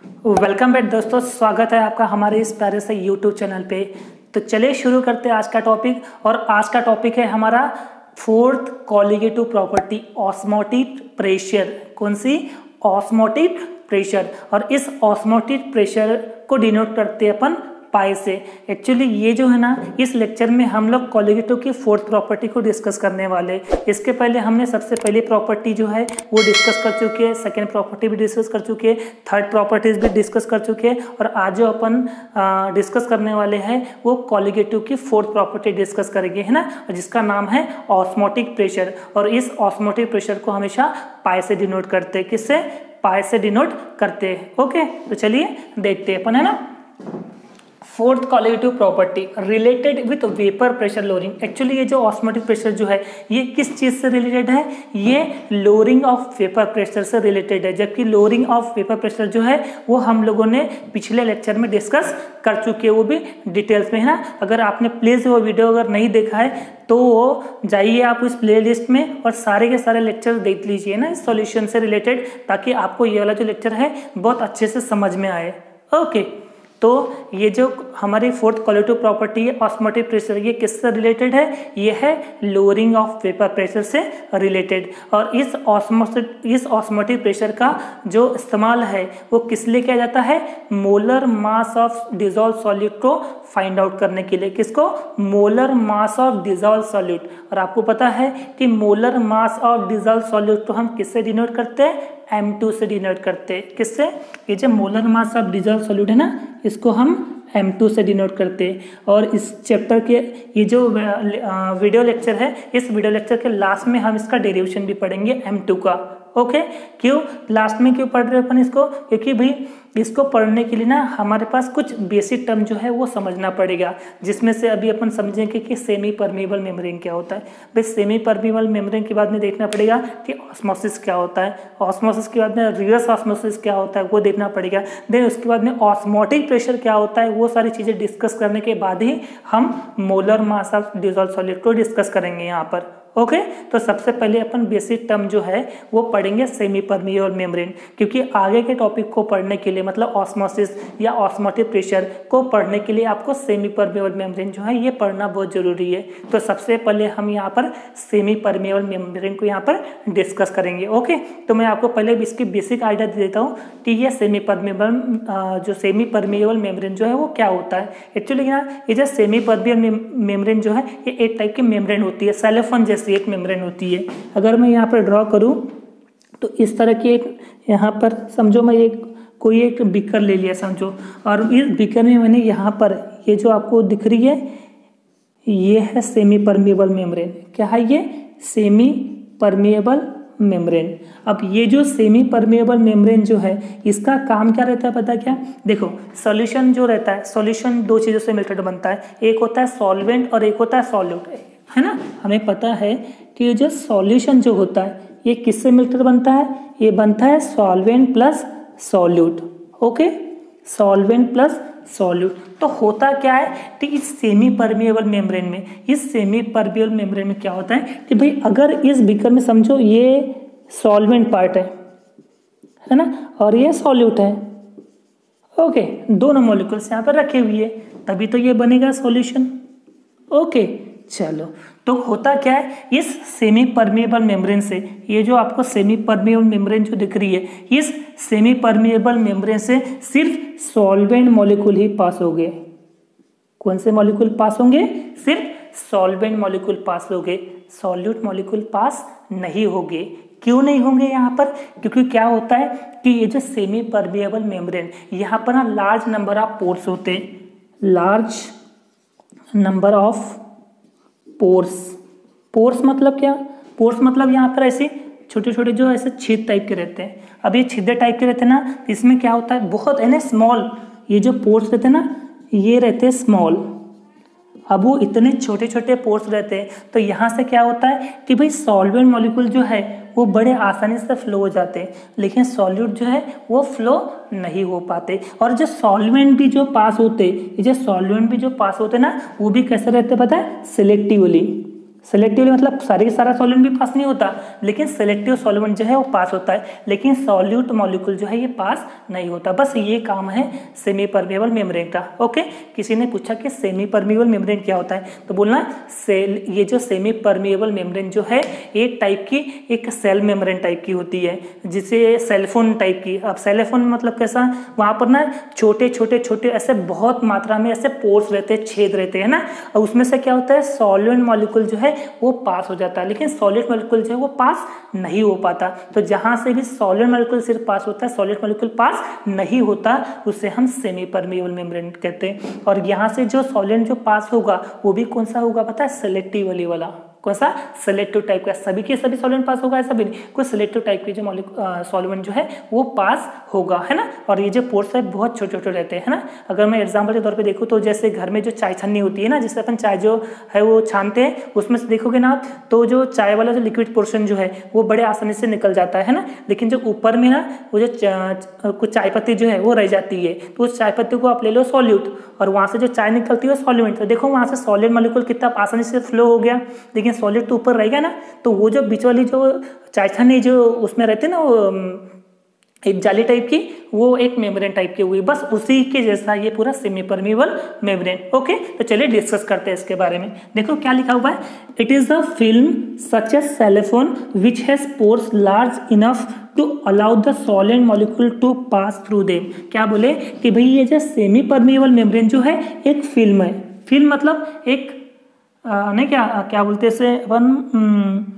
Welcome back दोस्तों, स्वागत है आपका हमारे इस प्यारे से यूट्यूब चैनल पे। तो चलिए शुरू करते हैं आज का टॉपिक। और आज का टॉपिक है हमारा fourth colligative property, osmotic pressure. कौन सी? Osmotic pressure. और इस ऑस्मोटिक प्रेशर को डिनोट करते हैं अपन पाई से। एक्चुअली ये जो है ना, इस लेक्चर में हम लोग कॉलिगेटिव की फोर्थ प्रॉपर्टी को डिस्कस करने वाले। इसके पहले हमने सबसे पहली प्रॉपर्टी जो है वो डिस्कस कर चुके हैं, सेकंड प्रॉपर्टी भी डिस्कस कर चुके हैं, थर्ड प्रॉपर्टीज भी डिस्कस कर चुके हैं। और आज जो अपन डिस्कस करने वाले हैं वो कॉलिगेटिव की फोर्थ प्रॉपर्टी डिस्कस करेंगे, है ना, जिसका नाम है ऑस्मोटिक प्रेशर। और इस ऑस्मोटिक प्रेशर को हमेशा पाई से डिनोट करते हैं। किससे? पाई से डिनोट करते हैं। ओके, तो चलिए देखते हैं अपन, है ना। Fourth colligative property related with vapour pressure lowering. Actually ये जो ऑस्मोटिक प्रेशर जो है ये किस चीज से रिलेटेड है? ये लोअरिंग ऑफ वेपर प्रेशर से रिलेटेड है। जबकि लोअरिंग ऑफ वेपर प्रेशर जो है वो हम लोगों ने पिछले लेक्चर में डिस्कस कर चुके हैं, वो भी डिटेल्स में, है ना। अगर आपने प्लीज वो वीडियो अगर नहीं देखा है तो जाइए आप उस प्ले लिस्ट में और सारे के सारे लेक्चर देख लीजिए ना इस सॉल्यूशन से रिलेटेड, ताकि आपको ये वाला जो लेक्चर है बहुत अच्छे से समझ में आए। ओके, तो ये जो हमारी फोर्थ कॉलिगेटिव प्रॉपर्टी है ऑस्मोटिक प्रेशर, ये किससे रिलेटेड है? ये है लोअरिंग ऑफ वेपर प्रेशर से रिलेटेड। और इस ऑस्मोटिक प्रेशर का जो इस्तेमाल है वो किस लिए किया जाता है? Molar mass of dissolve solute को फाइंड आउट करने के लिए। किसको? Molar mass of dissolve solute. और आपको पता है कि molar mass of dissolve solute को हम किससे डिनोट करते हैं? M2 से डिनोट करते हैं। किससे? ये जो molar mass of dissolve solute है ना, इसको हम M2 से डिनोट करते हैं। और इस चैप्टर के ये जो वीडियो लेक्चर है, इस वीडियो लेक्चर के लास्ट में हम इसका डेरिवेशन भी पढ़ेंगे M2 का। ओके, क्यों लास्ट में क्यों पढ़ रहे हैं अपन इसको? क्योंकि भाई इसको पढ़ने के लिए ना हमारे पास कुछ बेसिक टर्म जो है वो समझना पड़ेगा, जिसमें से अभी अपन समझेंगे कि सेमी परमेबल मेम्ब्रेन क्या होता है। भाई सेमी परमेबल मेम्ब्रेन के बाद में देखना पड़ेगा कि ऑस्मोसिस क्या होता है, ऑस्मोसिस के बाद में रिवर्स ऑस्मोसिस क्या होता है वो देखना पड़ेगा। देन उसके बाद में ऑस्मोटिक प्रेशर क्या होता है, वो सारी चीज़ें डिस्कस करने के बाद ही हम molar mass of dissolve solute को डिस्कस करेंगे यहाँ पर। ओके, तो सबसे पहले अपन बेसिक टर्म जो है वो पढ़ेंगे सेमी परमेबल मेम्ब्रेन, क्योंकि आगे के टॉपिक को पढ़ने के लिए, मतलब ऑस्मोसिस या ऑस्मोटिक प्रेशर को पढ़ने के लिए आपको सेमी परमेबल मेम्ब्रेन जो है ये पढ़ना बहुत जरूरी है। तो सबसे पहले हम यहाँ पर सेमी परमेबल मेम्ब्रेन को यहाँ पर डिस्कस करेंगे। ओके, तो मैं आपको पहले इसकी बेसिक आइडिया दे देता हूँ कि ये सेमी परमेबल मेम्ब्रेन जो है वो क्या होता है। एक्चुअली ये जो सेमी परमेबल मेम्ब्रेन जो है ये एक टाइप की मेम्ब्रेन होती है, सेलोफोन जैसी एक मेम्ब्रेन होती है। अगर मैं यहाँ पर ड्रॉ करूँ तो इस तरह की एक, यहाँ पर समझो मैं कोई एक बीकर ले लिया समझो, और इस बीकर में मैंने यहाँ पर ये जो आपको दिख रही है ये है सेमी परमेबल मेम्ब्रेन। क्या है ये? Semi permeable membrane. अब ये जो सेमी परमेबल मेम्ब्रेन जो है इसका काम क्या रहता है पता क्या? देखो, सॉल्यूशन जो रहता है, सॉल्यूशन दो चीज़ों से मिलकर बनता है, एक होता है सॉल्वेंट और एक होता है सॉल्यूट, है ना। हमें पता है कि ये जो सॉल्यूशन जो होता है ये किससे मिलकर बनता है? ये बनता है solvent plus solute. Okay, solvent plus solute. तो होता क्या है कि इस सेमी परमेबल मेम्ब्रेन में, इस सेमी परमेबल मेम्ब्रेन में क्या होता है कि भाई अगर इस बीकर में समझो ये सॉल्वेंट पार्ट है ना, और ये सॉल्यूट है। ओके, दोनों मॉलिक्यूल्स यहाँ पर रखे हुए हैं, तभी तो ये बनेगा सॉल्यूशन। ओके, चलो, तो होता क्या है इस सेमी परमेबल मेम्ब्रेन से, ये जो आपको सेमी परमेबल मेम्ब्रेन जो दिख रही है, इस सेमी परमेबल मेम्ब्रेन से सिर्फ सॉल्वेंट मॉलिक्यूल ही पास होंगे। कौन से मॉलिक्यूल पास होंगे? सिर्फ सॉल्वेंट मॉलिक्यूल पास होंगे, सॉल्यूट मॉलिक्यूल पास नहीं होंगे। क्यों नहीं होंगे यहाँ पर? क्योंकि क्या होता है कि ये जो सेमी परमेबल मेम्ब्रेन, यहाँ पर ना लार्ज नंबर ऑफ पोर्स होते हैं, लार्ज नंबर ऑफ पोर्स मतलब क्या? पोर्स मतलब यहाँ पर ऐसे छोटे छोटे जो ऐसे छेद टाइप के रहते हैं। अब ये छिद्र टाइप के रहते हैं ना, इसमें क्या होता है बहुत है ना स्मॉल, ये जो पोर्स रहते हैं ना ये रहते हैं स्मॉल। अब वो इतने छोटे छोटे पोर्स रहते हैं तो यहाँ से क्या होता है कि भाई सॉल्वेंट मॉलिक्यूल जो है वो बड़े आसानी से फ्लो हो जाते हैं, लेकिन सॉल्यूट जो है वो फ्लो नहीं हो पाते। और जो सॉल्वेंट भी जो पास होते, ये जो सॉल्वेंट भी जो पास होते ना वो भी कैसे रहते पता है? सिलेक्टिवली। सेलेक्टिवली मतलब सारा सॉल्वेंट भी पास नहीं होता, लेकिन सेलेक्टिव सॉल्वेंट जो है वो पास होता है, लेकिन सॉल्यूट मॉलिक्यूल जो है ये पास नहीं होता। बस ये काम है सेमी परमेबल मेम्ब्रेन का। ओके, किसी ने पूछा कि सेमी परमेबल मेम्ब्रेन क्या होता है, तो बोलना ये जो सेमी परमेबल मेम्ब्रेन जो है एक टाइप की एक सेल मेम्ब्रेन टाइप की होती है, जिसे सेलफोन टाइप की। अब सेलफोन मतलब कैसा, वहां पर ना छोटे छोटे छोटे ऐसे बहुत मात्रा में ऐसे पोर्स रहते हैं, छेद रहते हैं ना, और उसमें से क्या होता है सॉल्वेंट मॉलिक्यूल जो है वो पास हो जाता है, लेकिन सॉलिड मॉलिक्यूल जो है वो पास नहीं हो पाता। तो जहां से भी सॉलिड मॉलिक्यूल सिर्फ पास होता है, सॉलिड मॉलिक्यूल पास नहीं होता, उसे हम सेमी परमेबल मेम्ब्रेन कहते हैं। और यहाँ से जो सॉल्वेंट जो पास होगा वो भी कौन सा होगा पता है, सेलेक्टिवली वाला। कौन सा, सेलेक्टिव टाइप का। सभी के सभी सॉल्वेंट पास होगा ऐसा भी नहीं, कुछ सेलेक्टिव टाइप के जो सॉल्वेंट जो है वो पास होगा, है ना। और ये जो पोर्स है बहुत छोटे छोटे रहते हैं, है ना। अगर मैं एग्जांपल के तौर पे देखूँ तो जैसे घर में जो चाय छन्नी होती है ना, जिससे अपन चाय जो है वो छानते हैं, उसमें से देखोगे ना आप तो जो चाय वाला जो लिक्विड पोर्शन जो है वो बड़े आसानी से निकल जाता है ना, लेकिन जो ऊपर में ना वो जो कुछ चाय पत्ती जो है वो रह जाती है, तो उस चाय पत्ती को आप ले लो सॉल्यूट, और वहाँ से जो चाय निकलती है सॉल्वेंट। तो देखो वहाँ से सॉलिड मॉलिक्यूल कितना आसानी से फ्लो हो गया, लेकिन सॉलिड तो ऊपर रहेगा ना। तो वो जो बीच वाली जो चाय छन्नी जो उसमें रहते ना, वो एक जाली टाइप की, वो एक मेम्ब्रेन टाइप की हुई, बस उसी के जैसा ये पूरा सेमी परमेबल मेम्ब्रेन। ओके, तो चलिए डिस्कस करते हैं इसके बारे में। देखो क्या लिखा हुआ है, it is the film such as cellophane which has pores large enough to allow the solid molecule to pass through them. क्या बोले कि भाई ये जो सेमी परमेबल मेम्ब्रेन जो है एक फिल्म है। फिल्म मतलब एक नहीं क्या बोलते इसे अपन,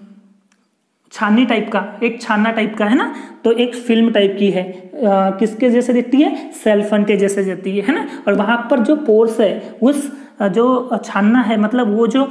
छाननी टाइप का, एक छानना टाइप का, है ना। तो एक फिल्म टाइप की है, किसके जैसे दिखती है, सेलफोन के जैसे दिखती है ना। और वहां पर जो पोर्स है, उस जो छानना है मतलब वो जो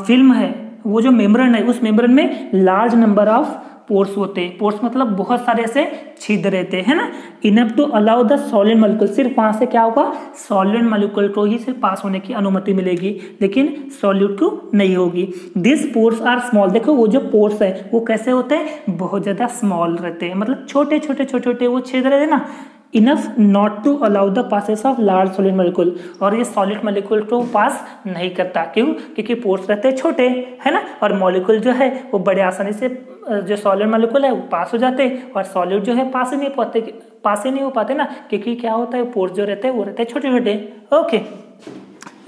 फिल्म है, वो जो मेम्ब्रेन है, उस मेम्ब्रेन में लार्ज नंबर ऑफ पोर्स होते हैं। पोर्स मतलब बहुत सारे ऐसे छिद्र रहते हैं ना। Enough to allow the solid molecule, सिर्फ वहां से क्या होगा, सॉलिड मॉलिक्यूल को ही सिर्फ पास होने की अनुमति मिलेगी, लेकिन सॉल्यूट को नहीं होगी। दिस पोर्स आर स्मॉल, देखो वो जो पोर्स है वो कैसे होते हैं, बहुत ज्यादा स्मॉल रहते हैं, मतलब छोटे छोटे छोटे छोटे वो छिद्र रहते हैं ना। Enough not to allow the passes of large solid molecule, और ये सॉलिड मॉलिक्यूल को पास नहीं करता। क्यों, क्योंकि पोर्स रहते हैं छोटे, है ना, और मॉलिक्यूल जो है वो बड़े आसानी से जो सॉलिड मॉलिक्यूल है वो पास हो जाते हैं, और सॉलिड जो है पास ही नहीं हो पाते ना, क्योंकि क्या होता है पोर्स जो रहते हैं वो रहते हैं छोटे छोटे। Okay,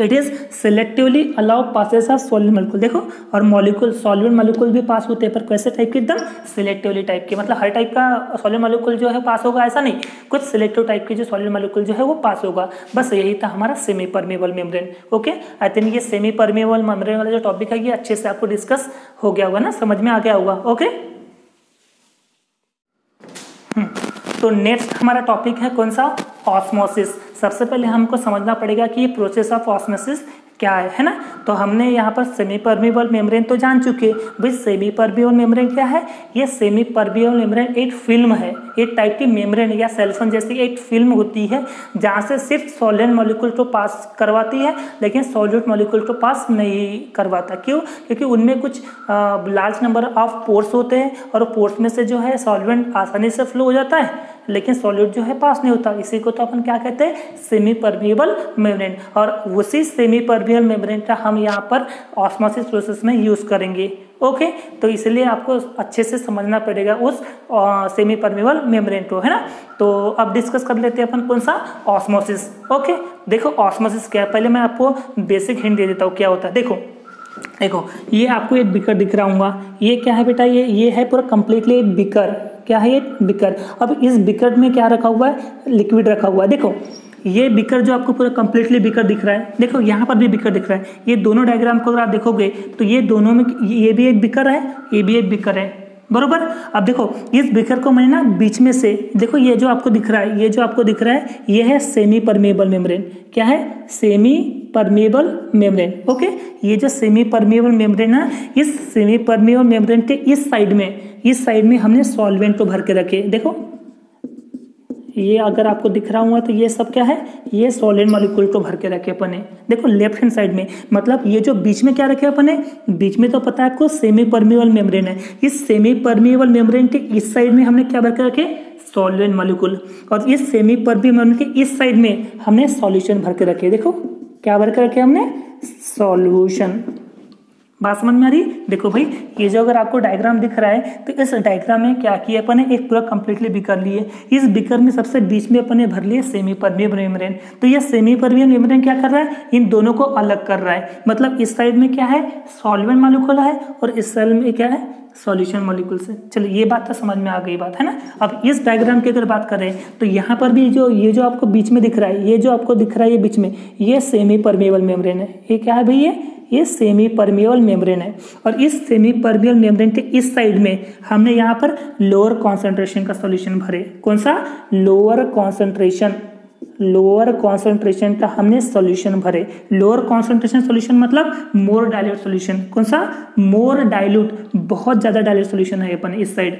it is selectively allow passes of solid molecule. देखो, और मॉलिक्यूल सॉलिड मॉलिक्यूल भी पास होते हैं, पर कैसे टाइप के, एकदम सिलेक्टिवली टाइप के, मतलब हर टाइप का सॉलिड मॉलिक्यूल जो है पास होगा ऐसा नहीं, कुछ सिलेक्टिव टाइप के जो सॉलिड मॉलिक्यूल जो है वो पास होगा। बस यही था हमारा semi permeable membrane. Okay, I think ये सेमी परमेबल मेम्ब्रेन वाला जो टॉपिक है ये अच्छे से आपको डिस्कस हो गया होगा ना, समझ में आ गया होगा। ओके, तो नेक्स्ट हमारा टॉपिक है कौन सा, ऑस्मोसिस। सबसे पहले हमको समझना पड़ेगा कि ये प्रोसेस ऑफ ऑस्मोसिस क्या है ना। तो हमने यहाँ पर सेमी परमेबल मेम्ब्रेन तो जान चुके, भाई सेमी परमेबल मेम्ब्रेन क्या है, ये सेमी परमेबल मेम्ब्रेन एक फिल्म है, एक टाइप की मेम्ब्रेन या सेलफोन जैसी एक फिल्म होती है, जहाँ से सिर्फ सॉलिड मॉलिक्यूल को पास करवाती है, लेकिन सॉलिड मॉलिक्यूल को पास नहीं करवाता। क्यों, क्योंकि उनमें कुछ लार्ज नंबर ऑफ पोर्स होते हैं, और पोर्स में से जो है सॉल्वेंट आसानी से फ्लो हो जाता है, लेकिन सॉलिड जो है पास नहीं होता। इसी को तो अपन क्या कहते हैं, सेमी परमेबल मेम्ब्रेन। और उसी सेमी परमेबल मेम्ब्रेन का हम यहाँ पर ऑस्मोसिस प्रोसेस में यूज करेंगे। ओके, तो इसलिए आपको अच्छे से समझना पड़ेगा उस सेमी परमेबल मेम्ब्रेन को, है ना। तो अब डिस्कस कर लेते हैं अपन कौन सा, ऑस्मोसिस। ओके, देखो ऑस्मोसिस क्या है, पहले मैं आपको बेसिक हिंट दे देता हूँ क्या होता है। देखो ये आपको एक बिकर दिख रहा होगा, ये क्या है बेटा, ये है पूरा कंप्लीटली एक बिकर। क्या है ये, बिकर। अब इस बिकर में क्या रखा हुआ है, लिक्विड रखा हुआ है। देखो ये बिकर जो आपको पूरा कंप्लीटली बिकर दिख रहा है, देखो यहाँ पर भी बिकर दिख रहा है। ये दोनों डायग्राम को अगर आप देखोगे तो ये दोनों में, ये भी एक बिकर है, ये भी एक बिकर है, बरोबर। अब देखो इस बिकर को मैंने ना बीच में से, देखो ये जो आपको दिख रहा है, ये है सेमी परमेबल मेम्ब्रेन। क्या है, सेमी परमेबल मेम्ब्रेन। ओके, ये जो सेमी परमेबल मेम्ब्रेन है, इस सेमी परमेबल मेम्ब्रेन के इस साइड में हमने सॉल्वेंट को भर के रखे। देखो ये अगर आपको दिख रहा हुआ तो ये सब क्या है, ये सॉलिड मॉलिक्यूल को भर के रखे अपन ने। देखो लेफ्ट हैंड साइड में, मतलब ये जो बीच में क्या रखे अपन ने, बीच में तो पता है आपको सेमी परमेबल मेम्ब्रेन है। इस सेमी परमेबल मेम्ब्रेन के इस साइड में हमने क्या भर के रखे, सॉल्वेंट मॉलिक्यूल, और इस सेमी परमेबल मेम्ब्रेन के इस साइड में हमने सॉल्यूशन भर के रखे। देखो क्या भर के रखे हमने, सॉल्यूशन बात समझ में आ रही है? देखो भाई, ये जो अगर आपको डायग्राम दिख रहा है तो इस डायग्राम में क्या किया अपन ने, एक पूरा कंप्लीटली बिकर लिए। इस बिकर में सबसे बीच में अपन ने भर लिए सेमी परमिएबल मेम्ब्रेन। तो ये सेमी परमिएबल मेम्ब्रेन क्या कर रहा है, इन दोनों को अलग कर रहा है। मतलब इस साइड में क्या है, सॉल्वेंट मॉलिक्यूल है और इस साइड में क्या है, सॉल्यूशन मॉलिक्यूल्स है। चलो ये बात तो समझ में आ गई बात है ना। अब इस डायग्राम की अगर बात करें तो यहाँ पर भी ये जो आपको बीच में दिख रहा है, ये जो आपको दिख रहा है ये बीच में, ये सेमी परमिएबल मेम्ब्रेन है। ये क्या है भाई, ये सेमी परमिएबल मेम्ब्रेन है। और इस सेमी परमिएबल मेम्ब्रेन के इस साइड में हमने यहाँ पर लोअर कॉन्सेंट्रेशन का सॉल्यूशन भरे। कौन सा, लोअर कॉन्सेंट्रेशन का हमने सॉल्यूशन भरे। लोअर कॉन्सेंट्रेशन सॉल्यूशन मतलब मोर डाइल्यूट सॉल्यूशन। कौन सा, मोर डाइल्यूट, बहुत ज्यादा डाइल्यूट सॉल्यूशन है अपन इस साइड।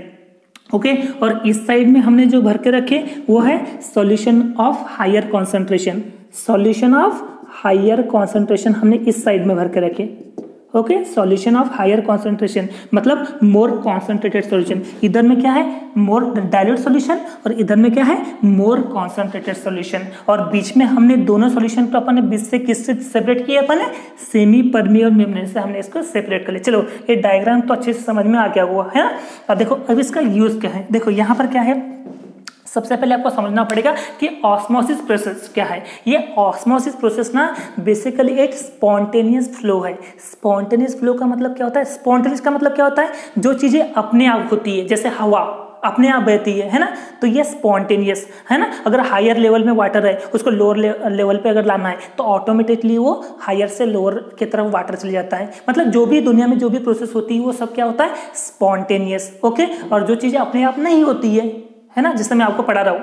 ओके, और इस साइड में हमने जो भर के रखे वो है solution of higher concentration. Solution of higher concentration हमने इस साइड में भर के रखे। Okay, solution of higher concentration मतलब मोर कॉन्सेंट्रेटेड सॉल्यूशन। इधर में क्या है, मोर डाइल्यूट सॉल्यूशन, और इधर में क्या है, मोर कॉन्सेंट्रेटेड सॉल्यूशन। और बीच में हमने दोनों सॉल्यूशन को अपन ने बीच से किससे सेपरेट किया, अपन ने सेमी परमिएबल मेम्ब्रेन से हमने इसको सेपरेट कर लिया। चलो ये डायग्राम तो अच्छे से समझ में आ गया हुआ है ना। अब देखो अब इसका यूज क्या है। देखो यहाँ पर क्या है, सबसे पहले आपको समझना पड़ेगा कि ऑस्मोसिस प्रोसेस क्या है। ये ऑस्मोसिस प्रोसेस ना बेसिकली एक स्पॉन्टेनियस फ्लो है। स्पॉन्टेनियस फ्लो का मतलब क्या होता है, स्पॉन्टेनियस का मतलब क्या होता है, जो चीजें अपने आप होती है, जैसे हवा अपने आप बहती है ना, तो ये स्पॉन्टेनियस है ना। अगर हायर लेवल में वाटर है, उसको लोअर लेवल पे अगर लाना है तो ऑटोमेटिकली वो हायर से लोअर की तरफ वाटर चले जाता है। मतलब जो भी दुनिया में जो भी प्रोसेस होती है वो सब क्या होता है, स्पॉन्टेनियस। ओके, और जो चीजें अपने आप नहीं होती है ना, जिससे मैं आपको पढ़ा रहा हूँ,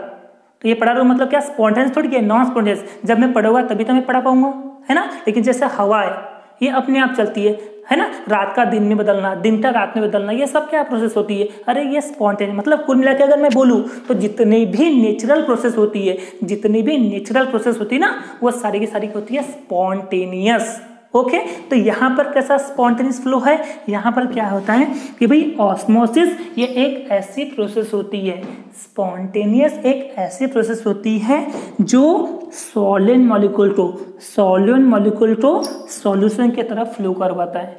तो ये पढ़ा रहा हूँ मतलब क्या, स्पॉन्टेनियस थोड़ी है, नॉन स्पॉन्टेनियस। जब मैं पढ़ूंगा तभी तो मैं पढ़ा पाऊंगा, है ना। लेकिन जैसे हवा है, ये अपने आप चलती है ना। रात का दिन में बदलना, दिन का रात में बदलना, ये सब क्या प्रोसेस होती है, अरे ये स्पॉन्टेनियस। मतलब कुल मिलाकर अगर मैं बोलूँ तो जितनी भी नेचुरल प्रोसेस होती है, ना, वो सारी की सारी होती है स्पॉन्टेनियस। ओके, तो यहाँ पर कैसा स्पॉन्टेनियस फ्लो है, यहाँ पर क्या होता है कि भाई ऑस्मोसिस ये एक ऐसी प्रोसेस होती है, स्पॉन्टेनियस एक ऐसी प्रोसेस होती है जो सॉल्वेंट मॉलिक्यूल को सॉल्यूशन की तरफ फ्लो करवाता है।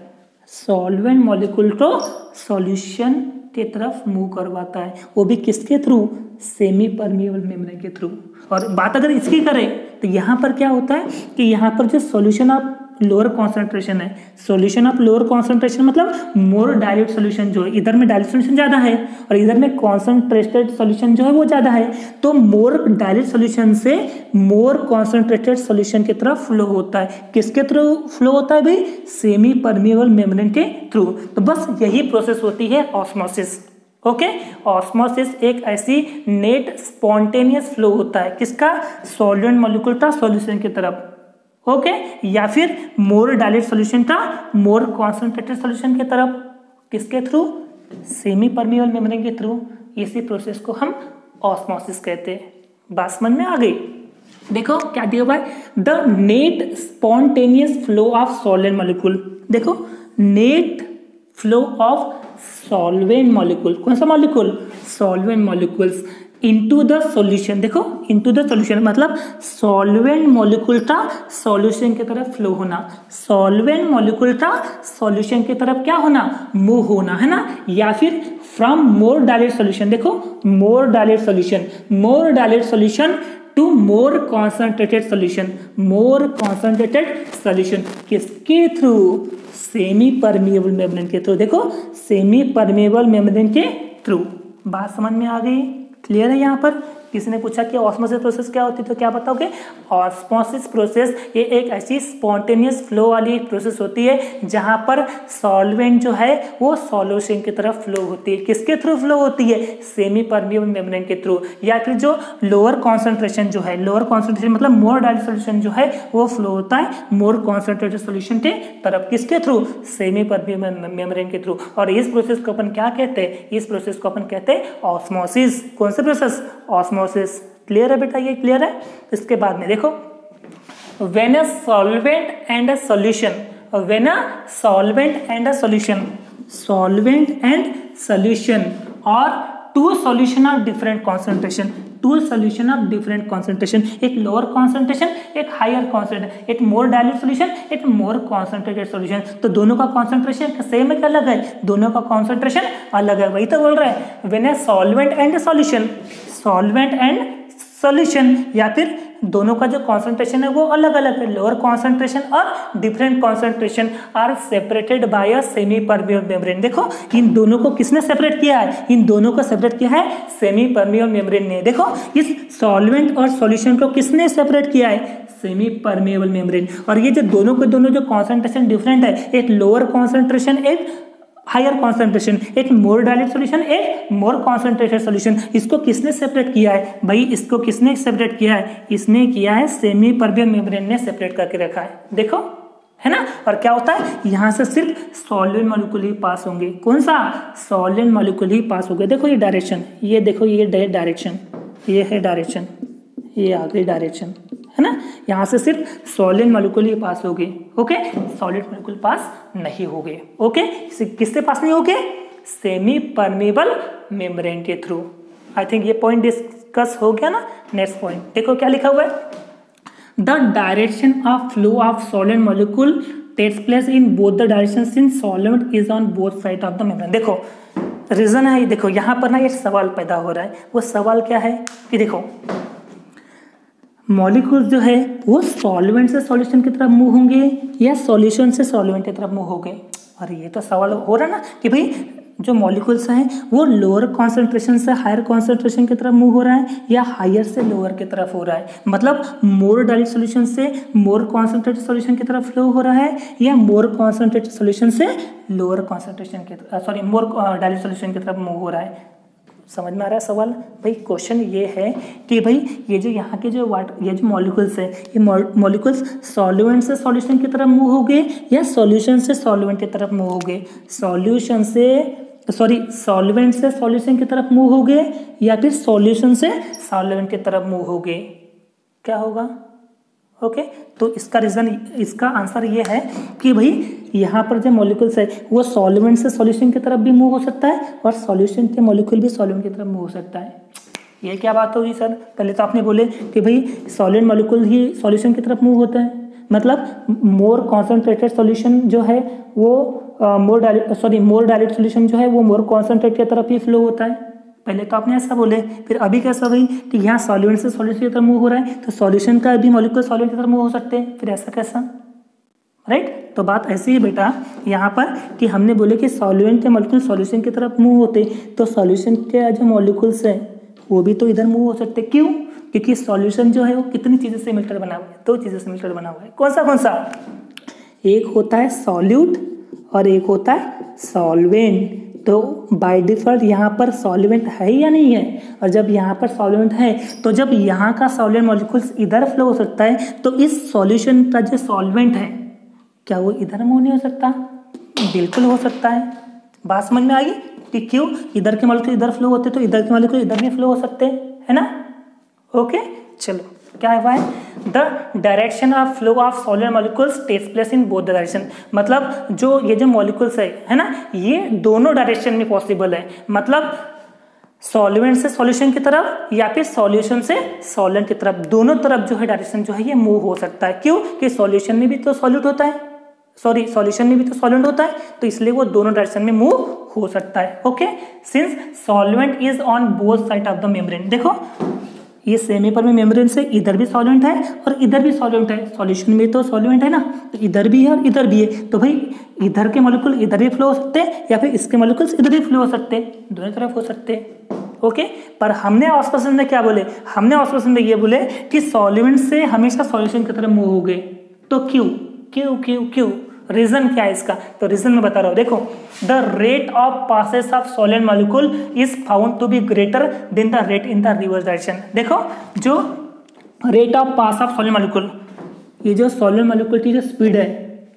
सॉल्वेंट मॉलिक्यूल को सॉल्यूशन की तरफ मूव करवाता है, वो भी किसके थ्रू, सेमी परमिएबल मेम्ब्रेन के थ्रू। और बात अगर इसकी करें तो यहाँ पर क्या होता है कि यहाँ पर जो सॉल्यूशन ऑफ लोअर कॉन्सेंट्रेशन है, सॉल्यूशन ऑफ लोअर कॉन्सेंट्रेशन मतलब मोर डाइल्यूट सॉल्यूशन जो है, इधर में डाइल्यूट सॉल्यूशन ज्यादा है और इधर में कॉन्सेंट्रेटेड सॉल्यूशन जो है वो ज्यादा है। तो मोर डाइल्यूट सॉल्यूशन से मोर कॉन्सेंट्रेटेड सॉल्यूशन की तरफ फ्लो होता है। किसके थ्रू फ्लो होता है भाई, सेमी परमिएबल मेम्ब्रेन के थ्रू। तो बस यही प्रोसेस होती है ऑस्मोसिस। ओके, ऑस्मोसिस एक ऐसी नेट स्पॉन्टेनियस फ्लो होता है, किसका, सॉल्वेंट मॉलिक्यूल का सॉल्यूशन की तरफ। ओके, या फिर मोर डाइल्यूट सॉल्यूशन का मोर कॉन्सेंट्रेटेड सॉल्यूशन की तरफ, किसके थ्रू, सेमी परमिएबल मेम्ब्रेन के थ्रू। इसी प्रोसेस को हम ऑस्मोसिस कहते हैं। बात समझ में आ गई। देखो क्या दिया हुआ है, the net spontaneous flow of solvent molecule. देखो net flow of solvent molecule, कौन सा molecule, solvent molecules into the solution. देखो इनटू द सॉल्यूशन मतलब सॉल्वेंट मॉलिक्यूल का सॉल्यूशन की तरफ फ्लो होना, सॉल्वेंट मॉलिक्यूल का सॉल्यूशन की तरफ क्या होना, मूव होना, है ना। या फिर फ्रॉम मोर डाइल्यूट सॉल्यूशन, देखो more dilute solution to more concentrated solution, किसके थ्रू, सेमी परमिएबल मेम्ब्रेन के थ्रू। देखो सेमी परमिएबल मेम्ब्रेन के थ्रू। बात समझ में आ गई, क्लियर है। यहाँ पर किसी ने पूछा कि ऑस्मोसिस प्रोसेस क्या होती है, तो क्या बताओगे, ऑस्मोसिस प्रोसेस ये एक ऐसी स्पॉन्टेनियस फ्लो वाली प्रोसेस होती है जहां पर सॉल्वेंट जो है वो सॉल्यूशन की तरफ फ्लो होती है। किसके थ्रू फ्लो होती है, सेमी परमिएबल मेम्ब्रेन के थ्रू। या फिर जो लोअर कॉन्सेंट्रेशन जो है, लोअर कॉन्सेंट्रेशन मतलब मोर डाइल्यूट सॉल्यूशन जो है वो फ्लो होता है मोर कॉन्सेंट्रेटेड सॉल्यूशन के तरफ, किसके थ्रू, सेमी परमिएबल मेम्ब्रेन के थ्रू। और इस प्रोसेस को अपन क्या कहते हैं, इस प्रोसेस को अपन कहते हैं ऑस्मोसिस। कौन सा प्रोसेस, ऑस्मोसिस। क्लियर है बेटा, ये क्लियर है। इसके बाद में देखो, when a solvent and a solution, when a solvent and a solution और two solution of different concentration, two solution of different concentration, एक लोअर कॉन्सेंट्रेशन एक हायर कॉन्सेंट्रेशन, एक मोर डाइल्यूट सॉल्यूशन एक मोर कॉन्सेंट्रेटेड सॉल्यूशन। तो दोनों का concentration same है कि अलग है? दोनों का कॉन्सेंट्रेशन अलग है, वही तो बोल रहे हैं। When a solvent and solution, solvent and solution, या फिर दोनों का जो कॉन्सेंट्रेशन है वो अलग अलग है, लोअर कॉन्सेंट्रेशन और different concentration are separated by a semi permeable membrane. देखो इन दोनों को किसने सेपरेट किया है? इन दोनों को सेपरेट किया है सेमी परमिएबल मेम्ब्रेन ने। देखो इस सॉल्वेंट और सॉल्यूशन को किसने सेपरेट किया है? Semi permeable membrane. और ये जो दोनों के दोनों जो कॉन्सेंट्रेशन डिफरेंट है, एक लोअर कॉन्सेंट्रेशन एक हायर कॉन्सेंट्रेशन, एक मोर डाइल्यूट सॉल्यूशन एक मोर कॉन्सेंट्रेटेड सॉल्यूशन, इसको किसने सेपरेट किया है? भाई इसको किसने सेपरेट किया है? इसने किया है सेमी परमिएबल मेम्ब्रेन ने सेपरेट करके रखा है। देखो है ना। और क्या होता है, यहाँ से सिर्फ सॉल्वेंट मॉलिक्यूल ही पास होंगे। कौन सा? सॉल्वेंट मॉलिक्यूल ही पास होंगे। देखो ये डायरेक्शन, ये देखो ये डायरेक्शन, ये है डायरेक्शन, ये आगे डायरेक्शन है ना। यहाँ से सिर्फ सॉलिड मॉलिक्यूल ही पास हो गए। ओके, सॉलिड मॉलिक्यूल पास नहीं हो गए। ओके, किससे पास नहीं हो गए? सेमी परमिएबल मेम्ब्रेन के थ्रू। आई थिंक ये पॉइंट डिस्कस हो गया ना। नेक्स्ट पॉइंट देखो क्या लिखा हुआ है, the direction of flow of solid molecule takes place in both the direction since solvent is on both side of the membrane. देखो रीजन है, देखो यहाँ पर ना एक सवाल पैदा हो रहा है। वो सवाल क्या है कि देखो मॉलिक्यूल्स जो है वो सॉल्वेंट से सॉल्यूशन की तरफ मूव होंगे या सॉल्यूशन से सॉल्वेंट की तरफ मूव होंगे। अरे ये तो सवाल हो रहा है ना कि भाई जो मॉलिक्यूल्स हैं वो लोअर कॉन्सेंट्रेशन से हायर कॉन्सेंट्रेशन की तरफ मूव हो रहा है या हायर से लोअर की तरफ हो रहा है। मतलब मोर डाइल्यूट सॉल्यूशन से मोर कॉन्सेंट्रेटेड सॉल्यूशन की तरफ फ्लो हो रहा है या मोर कॉन्सेंट्रेटेड सॉल्यूशन से लोअर कॉन्सेंट्रेशन की मोर डाइल्यूट सॉल्यूशन की तरफ मूव हो रहा है। समझ में आ रहा है सवाल? भाई क्वेश्चन ये है कि भाई ये जो यहाँ के जो ये जो मॉलिक्यूल्स है, ये मॉलिक्यूल्स सॉल्वेंट से सॉल्यूशन की तरफ मूव हो गए या सॉल्यूशन से सॉल्वेंट की तरफ मूव हो गए? सॉल्वेंट से सॉल्यूशन की तरफ मूव हो गए या फिर सॉल्यूशन से सॉल्वेंट की तरफ मूव हो गए? क्या होगा? ओके, तो इसका रीजन, इसका आंसर ये है कि भाई यहाँ पर जो मॉलिक्यूल्स है वो सॉल्वेंट से सॉल्यूशन की तरफ भी मूव हो सकता है और सॉल्यूशन के मॉलिक्यूल भी सॉल्वेंट की तरफ मूव हो सकता है। ये क्या बात होगी सर? पहले तो आपने बोले कि भाई सॉलिड मॉलिक्यूल ही सॉल्यूशन की तरफ मूव होता है, मतलब मोर कॉन्सेंट्रेटेड सॉल्यूशन जो है वो मोर डाइल्यूट सॉल्यूशन जो है वो मोर कॉन्सेंट्रेट की तरफ ही फ्लो होता है। पहले तो आपने ऐसा बोले, फिर अभी कैसा भाई कि यहाँ सॉल्वेंट से सॉल्यूशन की तरफ मूव हो रहा है तो सॉल्यूशन का भी मॉलिक्यूल सॉल्वेंट की तरफ मूव हो सकते हैं, फिर ऐसा कैसा? राइट, तो बात ऐसी ही बेटा यहाँ पर कि हमने बोले कि सॉल्वेंट के मॉलिक्यूल सॉल्यूशन की तरफ मूव होते तो सॉल्यूशन के जो मॉलिक्यूल्स हैं वो भी तो इधर मूव हो सकते। क्यों? क्योंकि सॉल्यूशन जो है वो कितनी चीज़ों से मिलकर बना हुआ है? 2 चीज़ों से मिलकर बना हुआ है। कौन सा? एक होता है सॉल्यूट और एक होता है सॉल्वेंट। तो बाय डिफॉल्ट यहाँ पर सॉल्वेंट है या नहीं है? और जब यहाँ पर सॉल्वेंट है तो जब यहाँ का सॉल्वेंट मॉलिक्यूल्स इधर फ्लो हो सकता है तो इस सॉल्यूशन का जो सॉल्वेंट है क्या वो इधर मूव नहीं हो सकता? बिल्कुल हो सकता है। बात समझ में आई कि क्यों इधर के मॉलिक्यूल इधर फ्लो होते तो इधर के मॉलिक्यूल इधर भी फ्लो हो सकते हैं, है ना। ओके, चलो क्या है, the direction of flow of solid molecules takes place in both the direction. मतलब जो ये जो मॉलिक्यूल्स है ना, ये दोनों डायरेक्शन में पॉसिबल है। मतलब सॉल्वेंट से सॉल्यूशन की तरफ या फिर सॉल्यूशन से सॉल्वेंट की तरफ, दोनों तरफ जो है डायरेक्शन जो है ये मूव हो सकता है। क्यों? कि सॉल्यूशन में भी तो सॉल्यूट होता है, सॉल्यूशन में भी तो सॉल्वेंट होता है, तो इसलिए वो दोनों डायरेक्शन में मूव हो सकता है। Okay, since solvent is on both side of the membrane. देखो ये सेमी परमिएबल मेम्ब्रेन से इधर भी सॉल्वेंट है और इधर भी सॉल्वेंट है, सॉल्यूशन में तो सॉल्वेंट है ना, तो इधर भी है और इधर भी है। तो भाई इधर के मॉलिक्यूल इधर भी फ्लो हो सकते हैं या फिर इसके मॉलिक्यूल्स इधर भी फ्लो हो सकते हैं, दोनों तरफ हो सकते हैं। ओके, पर हमने ऑस्मोसिस में क्या बोले? हमने ऑस्मोसिस में ये बोले कि सॉल्वेंट से हमेशा सॉल्यूशन की तरफ मूव हो गए। तो क्यों क्यों क्यों क्यों रीजन क्या है इसका? तो रीजन मैं बता रहा हूं। देखो, the rate of passes of solid molecule is found to be greater than the rate in the reverse direction. देखो जो rate of pass of solid molecule, ये जो सॉलिड मॉलिक्यूल की जो स्पीड है,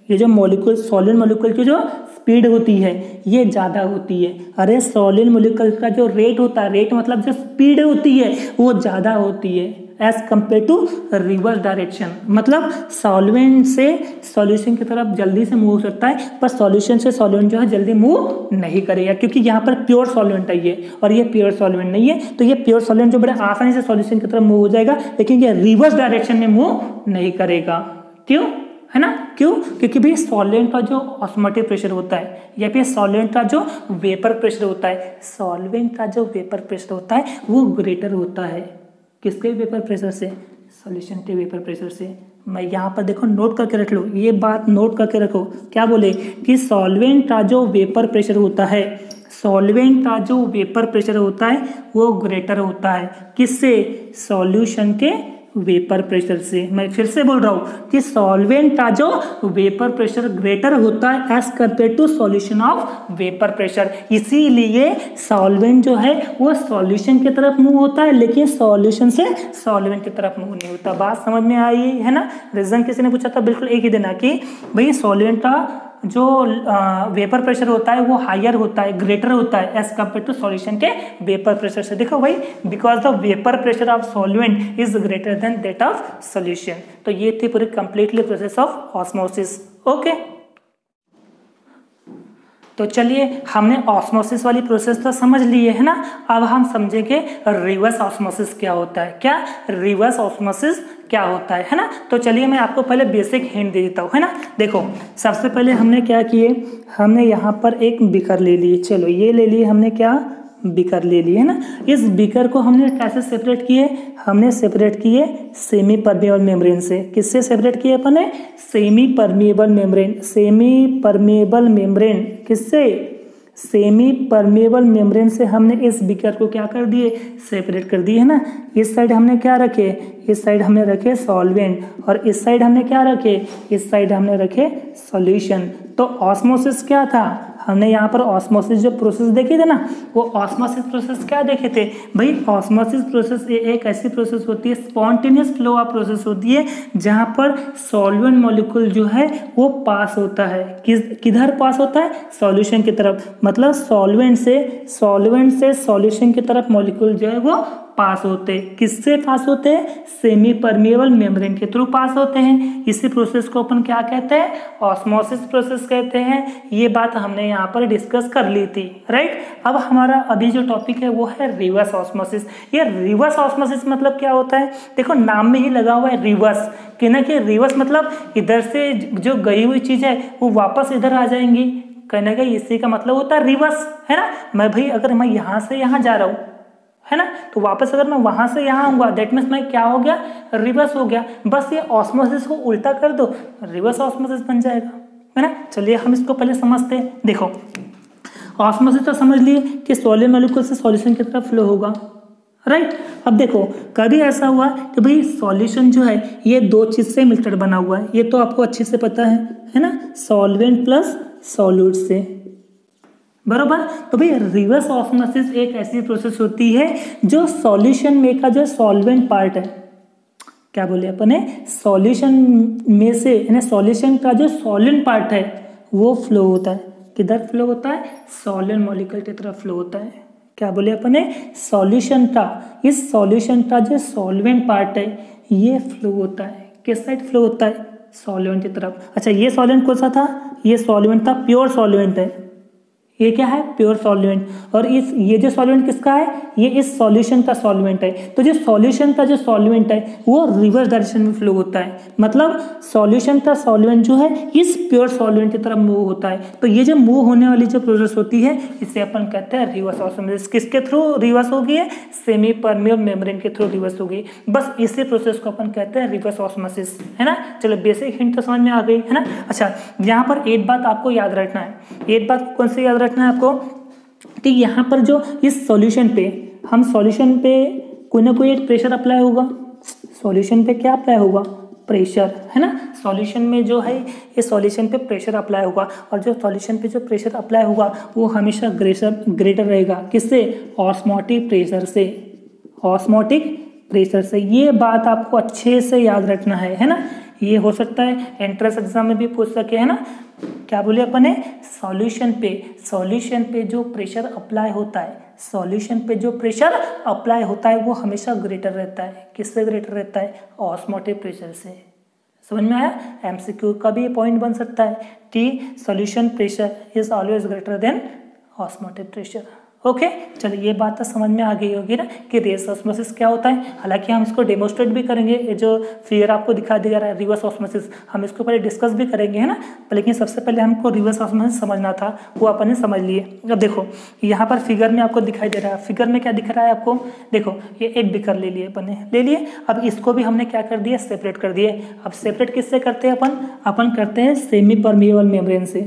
ये जो मॉलिक्यूल सॉलिड मॉलिक्यूल की जो स्पीड होती है ये ज्यादा होती है। अरे सॉलिड मॉलिक्यूल का जो रेट होता है, रेट मतलब जो स्पीड होती है वो ज्यादा होती है। As compare to reverse direction. मतलब सॉल्वेंट से सॉल्यूशन की तरफ जल्दी से मूव हो सकता है, पर सॉल्यूशन से सॉल्वेंट जो है जल्दी मूव नहीं करेगा, क्योंकि यहाँ पर प्योर सॉल्वेंट है ये, और ये प्योर सॉल्वेंट नहीं है। तो ये प्योर सॉल्वेंट जो बड़े आसानी से सॉल्यूशन की तरफ मूव हो जाएगा, लेकिन ये रिवर्स डायरेक्शन में मूव नहीं करेगा। क्यों? है ना, क्यों? क्योंकि भाई सॉल्वेंट का जो ऑस्मोटिव प्रेशर होता है या फिर सॉल्वेंट का जो वेपर प्रेशर होता है, सॉल्वेंट का जो वेपर प्रेशर होता है वो ग्रेटर होता है किसके वेपर प्रेशर से? सॉल्यूशन के वेपर प्रेशर से। मैं यहाँ पर देखो नोट करके रख लो, ये बात नोट करके रखो। क्या बोले कि सॉल्वेंट का जो वेपर प्रेशर होता है, सॉल्वेंट का जो वेपर प्रेशर होता है वो ग्रेटर होता है किससे? सॉल्यूशन के वेपर प्रेशर से। मैं फिर से बोल रहा हूँ कि सॉल्वेंट का जो वेपर प्रेशर ग्रेटर होता है as compare to solution of vapour pressure. इसीलिए सॉल्वेंट जो है वो सॉल्यूशन की तरफ मूव होता है, लेकिन सॉल्यूशन से सॉल्वेंट की तरफ मूव नहीं होता। बात समझ में आई है ना? रीजन किसी ने पूछा था, बिल्कुल एक ही देना कि भाई सॉल्वेंट का जो वेपर प्रेशर होता है वो हायर होता है, ग्रेटर होता है एज कंपेयर टू सॉल्यूशन के वेपर प्रेशर से। देखो भाई, because the vapour pressure of solvent is greater than that of solution. तो ये थी पूरी completely process of osmosis. Okay, तो चलिए हमने ऑस्मोसिस वाली प्रोसेस तो समझ ली है ना। अब हम समझेंगे रिवर्स ऑस्मोसिस क्या होता है। क्या रिवर्स ऑस्मोसिस क्या होता है ना? तो चलिए मैं आपको पहले बेसिक हिंट दे देता हूँ, है ना। देखो सबसे पहले हमने क्या किए, हमने यहाँ पर एक बीकर ले लिए। चलो ये ले लिए हमने, क्या बीकर ले लिए, है ना। इस बीकर को हमने कैसे सेपरेट किए? हमने सेपरेट किए सेमी परमेबल मेम्ब्रेन से। किससे सेपरेट किए अपन ने? Semi permeable membrane. Semi permeable membrane किससे? सेमी परमेबल मेम्ब्रेन से हमने इस बीकर को क्या कर दिए? सेपरेट कर दिए, है ना। इस साइड हमने क्या रखे? इस साइड हमने रखे सॉल्वेंट, और इस साइड हमने क्या रखे? इस साइड हमने रखे सॉल्यूशन। तो ऑस्मोसिस क्या था? हमने यहाँ पर ऑस्मोसिस जो प्रोसेस देखे थे ना, वो ऑस्मोसिस प्रोसेस क्या देखे थे भाई? ऑस्मोसिस प्रोसेस एक ऐसी प्रोसेस होती है, स्पॉन्टेनियस फ्लो ऑफ प्रोसेस होती है, जहाँ पर सॉल्वेंट मॉलिक्यूल जो है वो पास होता है। किधर पास होता है? सॉल्यूशन की तरफ। मतलब सॉल्वेंट से सॉल्यूशन की तरफ मॉलिक्यूल जो है वो पास होते हैं। किससे पास होते हैं? सेमी परमेबल मेम्ब्रेन के थ्रू पास होते हैं। इसी प्रोसेस को अपन क्या कहते हैं? ऑस्मोसिस प्रोसेस कहते हैं। ये बात हमने यहाँ पर डिस्कस कर ली थी, राइट। अब हमारा अभी जो टॉपिक है वो है रिवर्स ऑस्मोसिस। ये रिवर्स ऑस्मोसिस मतलब क्या होता है? देखो नाम में ही लगा हुआ है रिवर्स, कि ना कि रिवर्स मतलब इधर से जो गई हुई चीज है वो वापस इधर आ जाएंगी, कहने का इसी का मतलब होता है रिवर्स, है ना। मैं भाई अगर मैं यहाँ से यहाँ जा रहा हूँ, है ना, तो वापस अगर मैं वहां से यहाँ आऊंगा, दैट मीन्स मैं क्या हो गया? रिवर्स हो गया। बस ये ऑस्मोसिस को उल्टा कर दो, रिवर्स ऑस्मोसिस बन जाएगा, है ना। चलिए हम इसको पहले समझते हैं। देखो ऑस्मोसिस तो समझ लिए कि सॉलिड मॉलिक्यूल से सॉल्यूशन की तरफ फ्लो होगा, राइट। अब देखो कभी ऐसा हुआ कि भाई सॉल्यूशन जो है ये दो चीज से मिलकर बना हुआ है, ये तो आपको अच्छे से पता है ना, सॉल्वेंट प्लस सॉल्यूट से, बरोबर। तो भाई रिवर्स ऑस्मोसिस एक ऐसी प्रोसेस होती है जो सॉल्यूशन में का जो सॉल्वेंट पार्ट है, क्या बोले अपने, सॉल्यूशन में से यानी सॉल्यूशन का जो सॉल्वेंट पार्ट है वो फ्लो होता है। किधर फ्लो होता है? सॉल्वेंट मॉलिक्यूल की तरफ फ्लो होता है। क्या बोले अपने? सॉल्यूशन का, इस सॉल्यूशन का जो सॉल्वेंट पार्ट है ये फ्लो होता है। किस साइड फ्लो होता है? सॉल्वेंट की तरफ। अच्छा ये सॉल्वेंट कौन सा था? ये सॉल्वेंट था, प्योर सॉल्वेंट है। ये क्या है? Pure solvent. और ये जो सॉल्वेंट किसका है? ये इस सॉल्यूशन का सॉल्वेंट है। तो जो सॉल्यूशन का जो सॉल्वेंट है वो रिवर्स डायरेक्शन में फ्लो होता है। मतलब सॉल्यूशन का सॉल्वेंट जो है इस प्योर सॉल्वेंट की तरफ मूव होता है। तो ये जो मूव होने वाली जो प्रोसेस होती है इसे अपन कहते हैं रिवर्स ऑस्मोसिस। किसके थ्रू रिवर्स होगी? है सेमी परमेबल मेम्ब्रेन के थ्रू रिवर्स होगी। बस इसी प्रोसेस को अपन कहते हैं रिवर्स ऑस्मोसिस, है ना। चलो बेसिक हिंट तो समझ में आ गई, है ना। अच्छा यहाँ पर एक बात आपको याद रखना है, एक बात कौन सी याद रखना है आपको, कि यहाँ पर जो इस सॉल्यूशन पे हम सॉल्यूशन पे कोई ना कोई एक प्रेशर अप्लाई होगा। सॉल्यूशन पे क्या अप्लाई होगा? प्रेशर, है ना। सॉल्यूशन में जो है ये सॉल्यूशन पे प्रेशर अप्लाई होगा, और जो सॉल्यूशन पे जो प्रेशर अप्लाई होगा वो हमेशा ग्रेटर रहेगा। किससे? ऑस्मोटिक प्रेशर से, ऑस्मोटिक प्रेशर से। ये बात आपको अच्छे से याद रखना है ना। ये हो सकता है एंट्रेंस एग्जाम में भी पूछ सके, है ना। क्या बोले अपने? सॉल्यूशन पे जो प्रेशर अप्लाई होता है सॉल्यूशन पे जो प्रेशर अप्लाई होता है वो हमेशा ग्रेटर रहता है। किससे ग्रेटर रहता है? ऑस्मोटिक प्रेशर से। समझ में आया? एमसीक्यू का भी ये पॉइंट बन सकता है कि solution pressure is always greater than osmotic pressure. Okay, चलिए ये बात तो समझ में आ गई होगी ना कि रिवर्स ऑस्मोसिस क्या होता है। हालांकि हम इसको डेमोस्ट्रेट भी करेंगे, ये जो फिगर आपको दिखा दिया रहा है रिवर्स ऑस्मोसिस, हम इसको पहले डिस्कस भी करेंगे, है ना। लेकिन सबसे पहले हमको रिवर्स ऑस्मोसिस समझना था, वो अपन ने समझ लिए। अब देखो यहाँ पर फिगर में आपको दिखाई दे रहा है, फिगर में क्या दिख रहा है आपको? देखो ये एक बीकर ले लिए अपन ने, ले लिए। अब इसको भी हमने क्या कर दिया? सेपरेट कर दिए। अब सेपरेट किससे करते हैं अपन करते हैं सेमी परमिएबल मेम्ब्रेन से।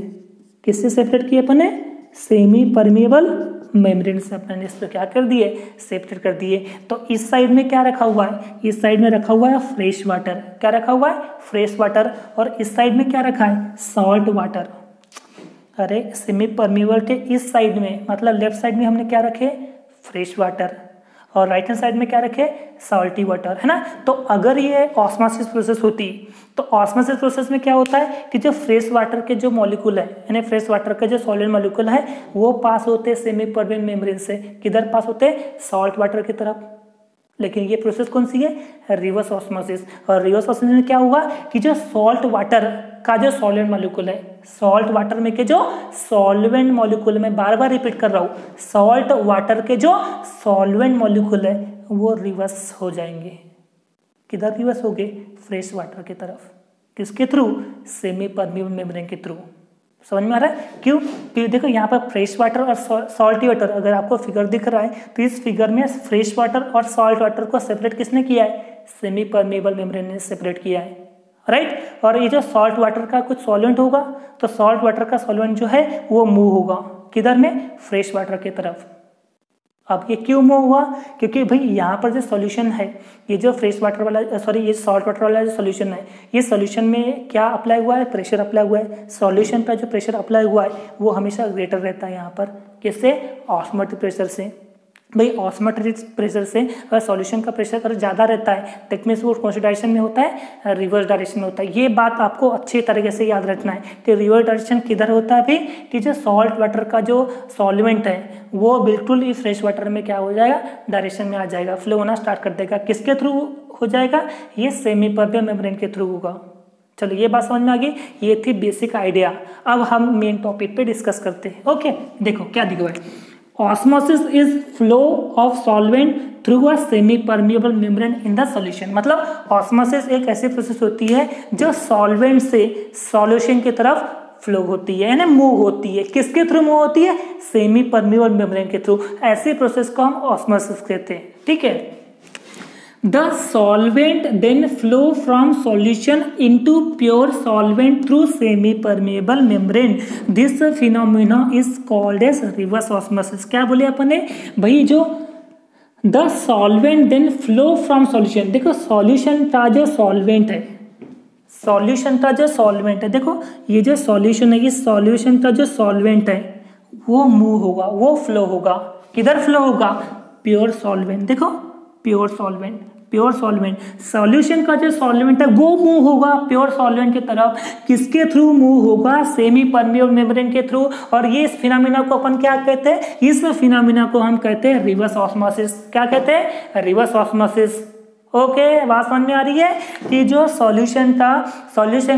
किससे सेपरेट किए अपन ने? सेमी परमिएबल मेम्ब्रेन से अपने इसको क्या कर दिए? सेपरेट कर दिए। तो इस साइड में क्या रखा हुआ है? इस साइड में रखा हुआ है फ्रेश वाटर। क्या रखा हुआ है? Fresh water. और इस साइड में क्या रखा है? Salt water. अरे सेमी परमिएबल के इस साइड में, मतलब लेफ्ट साइड में हमने क्या रखे? Fresh water. और राइट हैंड साइड में क्या रखे? सॉल्टी वाटर, है ना। तो अगर ये ऑस्मोसिस प्रोसेस होती तो ऑस्मोसिस प्रोसेस में क्या होता है कि जो फ्रेश वाटर के जो मॉलिक्यूल है, यानी फ्रेश वाटर के जो सॉलिड मॉलिक्यूल है, वो पास होते सेमी परमिएबल मेम्ब्रेन से। किधर पास होते? सॉल्ट वाटर की तरफ। लेकिन ये प्रोसेस कौन सी है? Reverse osmosis. और रिवर्स ऑस्मोसिस में क्या होगा कि जो सॉल्ट वाटर का जो सॉल्वेंट मॉलिक्यूल है, सॉल्ट वाटर में के जो सॉल्वेंट मॉलिक्यूल, मैं बार बार रिपीट कर रहा हूँ, सॉल्ट वाटर के जो सॉल्वेंट मॉलिक्यूल है वो रिवर्स हो जाएंगे। किधर रिवर्स हो गए? फ्रेश वाटर की तरफ। किसके थ्रू? सेमी परमिएबल मेम्ब्रेन के थ्रू। समझ में आ रहा है? क्यों? देखो यहाँ पर फ्रेश वाटर और सॉल्टी वाटर, अगर आपको फिगर दिख रहा है तो इस फिगर में फ्रेश वाटर और सॉल्ट वाटर को सेपरेट किसने किया है? सेमी परमिएबल मेम्ब्रेन ने सेपरेट किया है, राइट। और ये जो सॉल्ट वाटर का कुछ सॉल्वेंट होगा तो सॉल्ट वाटर का सॉल्वेंट जो है वो मूव होगा किधर में? फ्रेश वाटर की तरफ। अब ये क्यों मूव हुआ? क्योंकि भाई यहाँ पर जो सॉल्यूशन है, ये जो फ्रेश वाटर वाला ये सॉल्ट वाटर वाला जो सॉल्यूशन है, ये सॉल्यूशन में क्या अप्लाई हुआ है? प्रेशर अप्लाई हुआ है। सॉल्यूशन पर जो प्रेशर अप्लाई हुआ है वो हमेशा ग्रेटर रहता है यहाँ पर। किससे? ऑस्मोटिक प्रेशर से। भाई ऑस्मोटिक प्रेशर से अगर सॉल्यूशन का प्रेशर अगर ज़्यादा रहता है दैट मीन्स वो कौन सी डायरेक्शन में होता है? रिवर्स डायरेक्शन में होता है। ये बात आपको अच्छी तरीके से याद रखना है कि रिवर्स डायरेक्शन किधर होता है भाई? कि जो सॉल्ट वाटर का जो सॉल्वेंट है वो बिल्कुल ही फ्रेश वाटर में क्या हो जाएगा? डायरेक्शन में आ जाएगा, फ्लो होना स्टार्ट कर देगा। किसके थ्रू हो जाएगा? ये सेमी परमिएबल मेम्ब्रेन के थ्रू होगा। चलो ये बात समझ में आ गई। ये थी बेसिक आइडिया। अब हम मेन टॉपिक पे डिस्कस करते हैं। ओके, देखो क्या दिखा है। Osmosis is flow of solvent through a semi permeable membrane in the solution. मतलब ऑस्मोसिस एक ऐसी प्रोसेस होती है जो सॉल्वेंट से सॉल्यूशन की तरफ फ्लो होती है, यानी मूव होती है। किसके थ्रू मूव होती है? सेमी परमिएबल मेम्ब्रेन के थ्रू। ऐसी प्रोसेस को हम ऑस्मोसिस कहते हैं, ठीक है। The solvent then flow from solution into pure solvent through semi-permeable membrane. This phenomena is called as reverse osmosis. क्या बोले अपन ने भाई? जो the solvent then flow from solution, देखो सॉल्यूशन का जो सॉल्वेंट है, सॉल्यूशन का जो सॉल्वेंट है, देखो ये जो सॉल्यूशन है, इस सॉल्यूशन का जो सॉल्वेंट है वो मूव होगा, वो फ्लो होगा। किधर फ्लो होगा? Pure solvent. देखो pure solvent, pure solvent, solution का जो सॉल्वेंट है वो मूव होगा प्योर सॉल्वेंट की तरफ। किसके थ्रू मूव होगा? सेमी परमिएबल मेम्ब्रेन के थ्रू। और ये इस फिनोमेना को अपन क्या कहते हैं? इस फिनोमेना को हम कहते हैं रिवर्स ऑस्मोसिस। क्या कहते हैं? Reverse osmosis. ओके, बात समझ में आ रही है कि जो सॉल्यूशन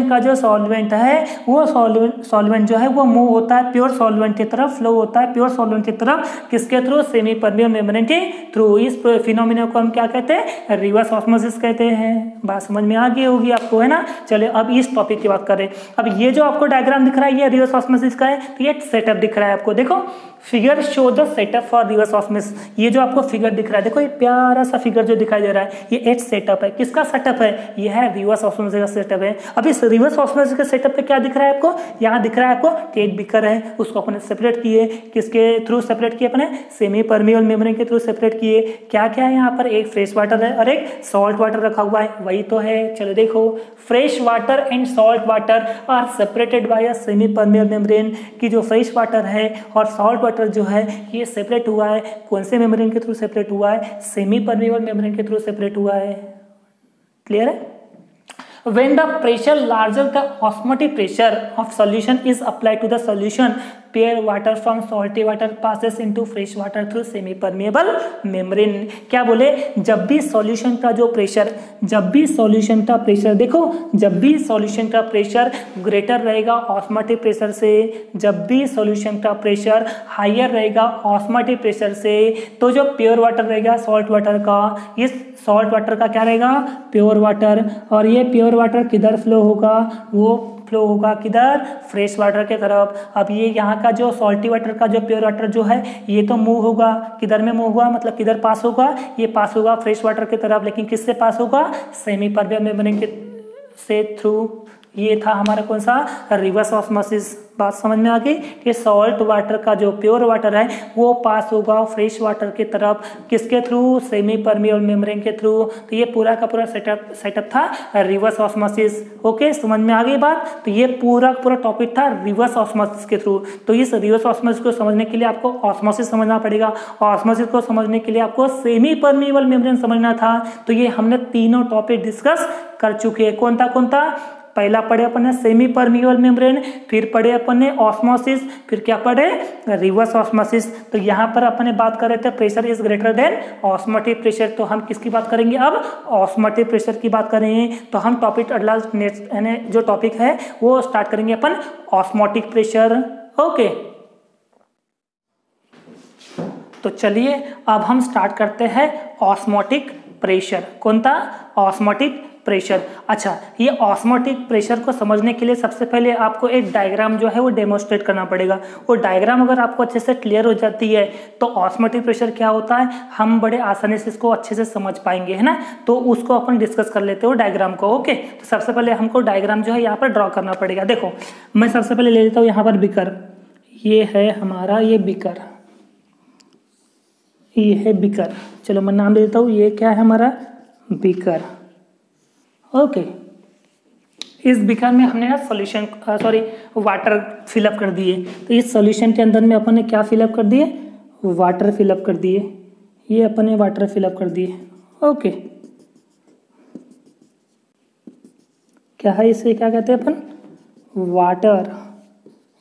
का जो सॉल्वेंट है वो सॉल्वेंट जो है वो मूव होता है प्योर सॉल्वेंट की तरफ, फ्लो होता है प्योर सॉल्वेंट की तरफ। किसके थ्रू? सेमी परमिएबल मेम्ब्रेन के थ्रू। इस फिनोमेना को हम क्या कहते हैं? रिवर्स ऑस्मोसिस कहते हैं। बात समझ में आ गई होगी आपको, है ना। चलिए अब इस टॉपिक की बात करें। अब ये जो आपको डायग्राम दिख रहा है ये रिवर्स ऑस्मोसिस का है। तो ये सेटअप दिख रहा है आपको, देखो figure show the setup for reverse osmosis. ये जो आपको फिगर दिख रहा है, देखो ये प्यारा सा फिगर जो दिखाई दे रहा है, ये एक सेटअप है। किसका सेटअप है? ये है रिवर्स ऑस्मोसिस का सेटअप है। अब इस रिवर्स ऑस्मोसिस के सेटअप पे क्या दिख रहा है आपको? यहाँ दिख रहा है आपको एक बीकर है, उसको अपने सेपरेट किए। किसके थ्रू सेपरेट किए? अपने सेमी परमिएबल मेम्ब्रेन के थ्रू सेपरेट किए। क्या क्या है यहाँ पर? एक फ्रेश वाटर है और एक सॉल्ट वाटर रखा हुआ है, वही तो है। चलो देखो, fresh water and salt water are separated by a semi permeable membrane. की जो फ्रेश वाटर है और सॉल्ट वाटर जो है ये सेपरेट हुआ है। कौन से मेम्ब्रेन के थ्रू सेपरेट हुआ है? सेमी परमिएबल मेम्ब्रेन के थ्रू सेपरेट हुआ है। क्लियर है? When the pressure larger the osmotic pressure of solution is applied to the solution, pure water from salty water passes into fresh water through semi permeable membrane. क्या बोले, जब भी solution का जो pressure, जब भी सॉल्यूशन का प्रेशर, देखो जब भी सॉल्यूशन का प्रेशर ग्रेटर रहेगा ऑस्मोटिक प्रेशर से, जब भी सॉल्यूशन का प्रेशर हायर रहेगा ऑस्मोटिक प्रेशर से, तो जो प्योर वाटर रहेगा सॉल्ट वाटर का, इस सॉल्ट वाटर का क्या रहेगा, प्योर वाटर, और ये प्योर वाटर किधर फ्लो होगा, वो फ्लो होगा किधर, फ्रेश वाटर के तरफ। अब ये यहाँ का जो सॉल्टी वाटर का जो प्योर वाटर जो है ये तो मूव होगा, किधर में मूव होगा, मतलब किधर पास होगा, ये पास होगा फ्रेश वाटर की तरफ, लेकिन किससे पास होगा, सेमी परमेबल मेम्ब्रेन के से थ्रू। ये था हमारा कौन सा, रिवर्स ऑस्मोसिस। बात समझ में आ गई कि सॉल्ट वाटर का जो प्योर वाटर है वो पास होगा फ्रेश वाटर की तरफ, किसके थ्रू, सेमी परमेबल मेम्ब्रेन के थ्रू। तो ये पूरा का पूरा सेटअप था रिवर्स ऑस्मोसिस। ओके, समझ में आ गई बात। तो ये पूरा टॉपिक था रिवर्स ऑस्मोसिस के थ्रू। तो इस रिवर्स ऑस्मोसिस को समझने के लिए आपको ऑस्मोसिस समझना पड़ेगा, ऑस्मोसिस को समझने के लिए आपको सेमी परमेबल मेम्ब्रेन समझना था। तो ये हमने तीनों टॉपिक डिस्कस कर चुके हैं। कौन था, पहला पढ़े अपन ने सेमी परमेबल मेम्ब्रेन, फिर पढ़े अपन ने ऑस्मोसिस, फिर क्या पढ़े, रिवर्स ऑस्मोसिस। तो यहाँ पर अपन ने बात कर रहे थे pressure is greater than osmotic pressure. तो हम किसकी बात करेंगे अब, ऑस्मोटिक प्रेशर की बात करेंगे। तो हम टॉपिक अगला जो टॉपिक है वो स्टार्ट करेंगे अपन ऑस्मोटिक प्रेशर। ओके, तो चलिए अब हम स्टार्ट करते हैं ऑस्मोटिक प्रेशर। कौन था, ऑस्मोटिक प्रेशर। अच्छा, ये ऑस्मोटिक प्रेशर को समझने के लिए सबसे पहले आपको एक डायग्राम जो है वो डेमोस्ट्रेट करना पड़ेगा। वो डायग्राम अगर आपको अच्छे से क्लियर हो जाती है तो ऑस्मोटिक प्रेशर क्या होता है हम बड़े आसानी से इसको अच्छे से समझ पाएंगे, है ना। तो उसको अपन डिस्कस कर लेते हो डायग्राम को। ओके, तो सबसे पहले हमको डायग्राम जो है यहाँ पर ड्रॉ करना पड़ेगा। देखो मैं सबसे पहले ले लेता हूँ यहाँ पर बीकर, ये है हमारा ये बीकर, ये है बीकर। चलो मैं नाम दे देता हूँ, ये क्या है हमारा बीकर। ओके, इस बीकर में हमने ना सॉल्यूशन वाटर फिलअप कर दिए। तो इस सॉल्यूशन के अंदर में अपन ने क्या फिलअप कर दिए, वाटर फिलअप कर दिए। ये अपन ने वाटर फिलअप कर दिए। ओके, क्या है इसे, क्या कहते हैं अपन, वाटर।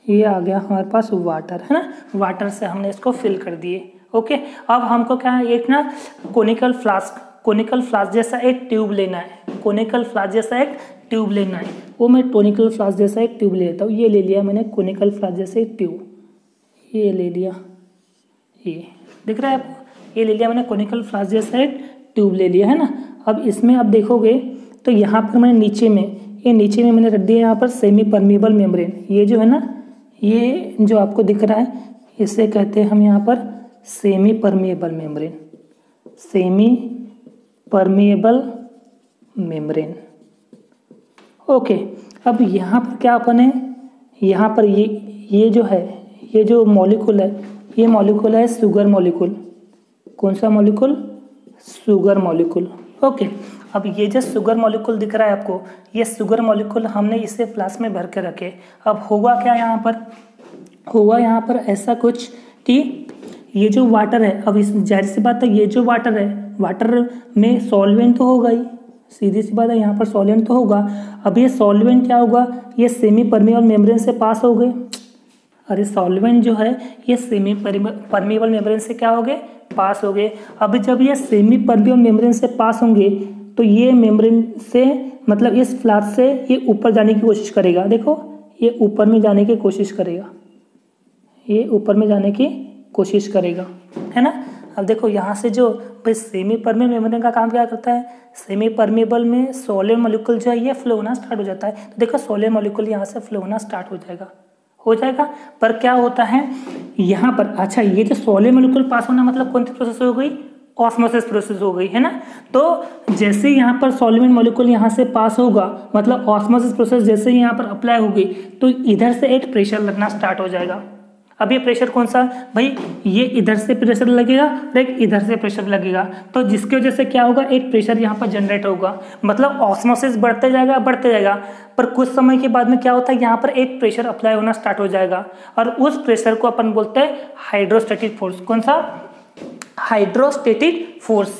ये आ गया हमारे पास वाटर, है ना। वाटर से हमने इसको फिल कर दिए। ओके, अब हमको क्या है, एक ना कोनिकल फ्लास्क जैसा एक ट्यूब लेना है। कोनिकल फ्लास्क जैसा एक ट्यूब लेना है, वो मैं टोनिकल फ्लास्क जैसा एक ट्यूब ले लेता हूँ। ये ले लिया मैंने कोनिकल फ्लास्क जैसा एक ट्यूब, ये ले लिया, ये दिख रहा है आपको, ये ले लिया मैंने कोनिकल फ्लास्क जैसा एक ट्यूब ले लिया, है ना। अब इसमें आप देखोगे तो यहाँ पर मैंने नीचे में मैंने रख दिया यहाँ पर सेमी परमेबल मेम्ब्रेन। ये जो है ना, ये जो आपको दिख रहा है इसे कहते हैं हम यहाँ पर semi permeable membrane, semi permeable membrane. Okay, अब यहाँ पर क्या अपन है, यहाँ पर ये जो है, ये जो मॉलिक्यूल है, ये मॉलिक्यूल है शुगर मॉलिक्यूल। कौन सा मॉलिक्यूल, शुगर मॉलिक्यूल। ओके, अब ये जो शुगर मॉलिक्यूल दिख रहा है आपको, ये शुगर मॉलिक्यूल हमने इसे फ्लास्क में भर के रखे। अब होगा क्या यहाँ पर, होगा यहाँ पर ऐसा कुछ कि ये जो वाटर है, अब इस जाहिर सी बात है ये जो वाटर है, वाटर में सॉल्वेंट तो होगा ही, सीधी सी बात है यहाँ पर सॉल्वेंट तो होगा। अब ये सॉल्वेंट क्या होगा, ये सेमी परमेबल मेम्ब्रेन से पास हो गए। अरे सॉल्वेंट जो है ये सेमी परमेबल मेम्ब्रेन से क्या हो गए, पास हो गए। अब जब ये सेमी परमेबल मेम्ब्रेन से पास होंगे तो ये मेम्ब्रेन से मतलब इस फ्लास्क से ये ऊपर जाने की कोशिश करेगा। देखो ये ऊपर में जाने की कोशिश करेगा, ये ऊपर में जाने की कोशिश करेगा, है ना। अब देखो यहाँ से जो भाई सेमी परमेबल मेम्ब्रेन का काम क्या करता है, सेमी परमेबल में सॉलिड मॉलिक्यूल जो है ये फ्लो होना स्टार्ट हो जाता है। तो देखो सॉलिड मॉलिक्यूल यहाँ से फ्लो होना स्टार्ट हो जाएगा। पर क्या होता है यहाँ पर, अच्छा ये जो सॉलिड मॉलिक्यूल पास होना मतलब कौन सी प्रोसेस हो गई, ऑस्मोसिस प्रोसेस हो गई, है ना। तो जैसे यहाँ पर सॉल्वेंट मॉलिक्यूल यहाँ से पास होगा मतलब ऑस्मोसिस प्रोसेस जैसे ही यहाँ पर अप्लाई होगी तो इधर से एक प्रेशर लगना स्टार्ट हो जाएगा। अब ये प्रेशर कौन सा भाई, ये इधर से प्रेशर लगेगा और एक इधर से प्रेशर लगेगा। तो जिसकी वजह से क्या होगा, एक प्रेशर यहाँ पर जनरेट होगा, मतलब ऑस्मोसिस बढ़ते जाएगा। पर कुछ समय के बाद में क्या होता है, यहाँ पर एक प्रेशर अप्लाई होना स्टार्ट हो जाएगा और उस प्रेशर को अपन बोलते हैं हाइड्रोस्टैटिक फोर्स। कौन सा, हाइड्रोस्टैटिक फोर्स।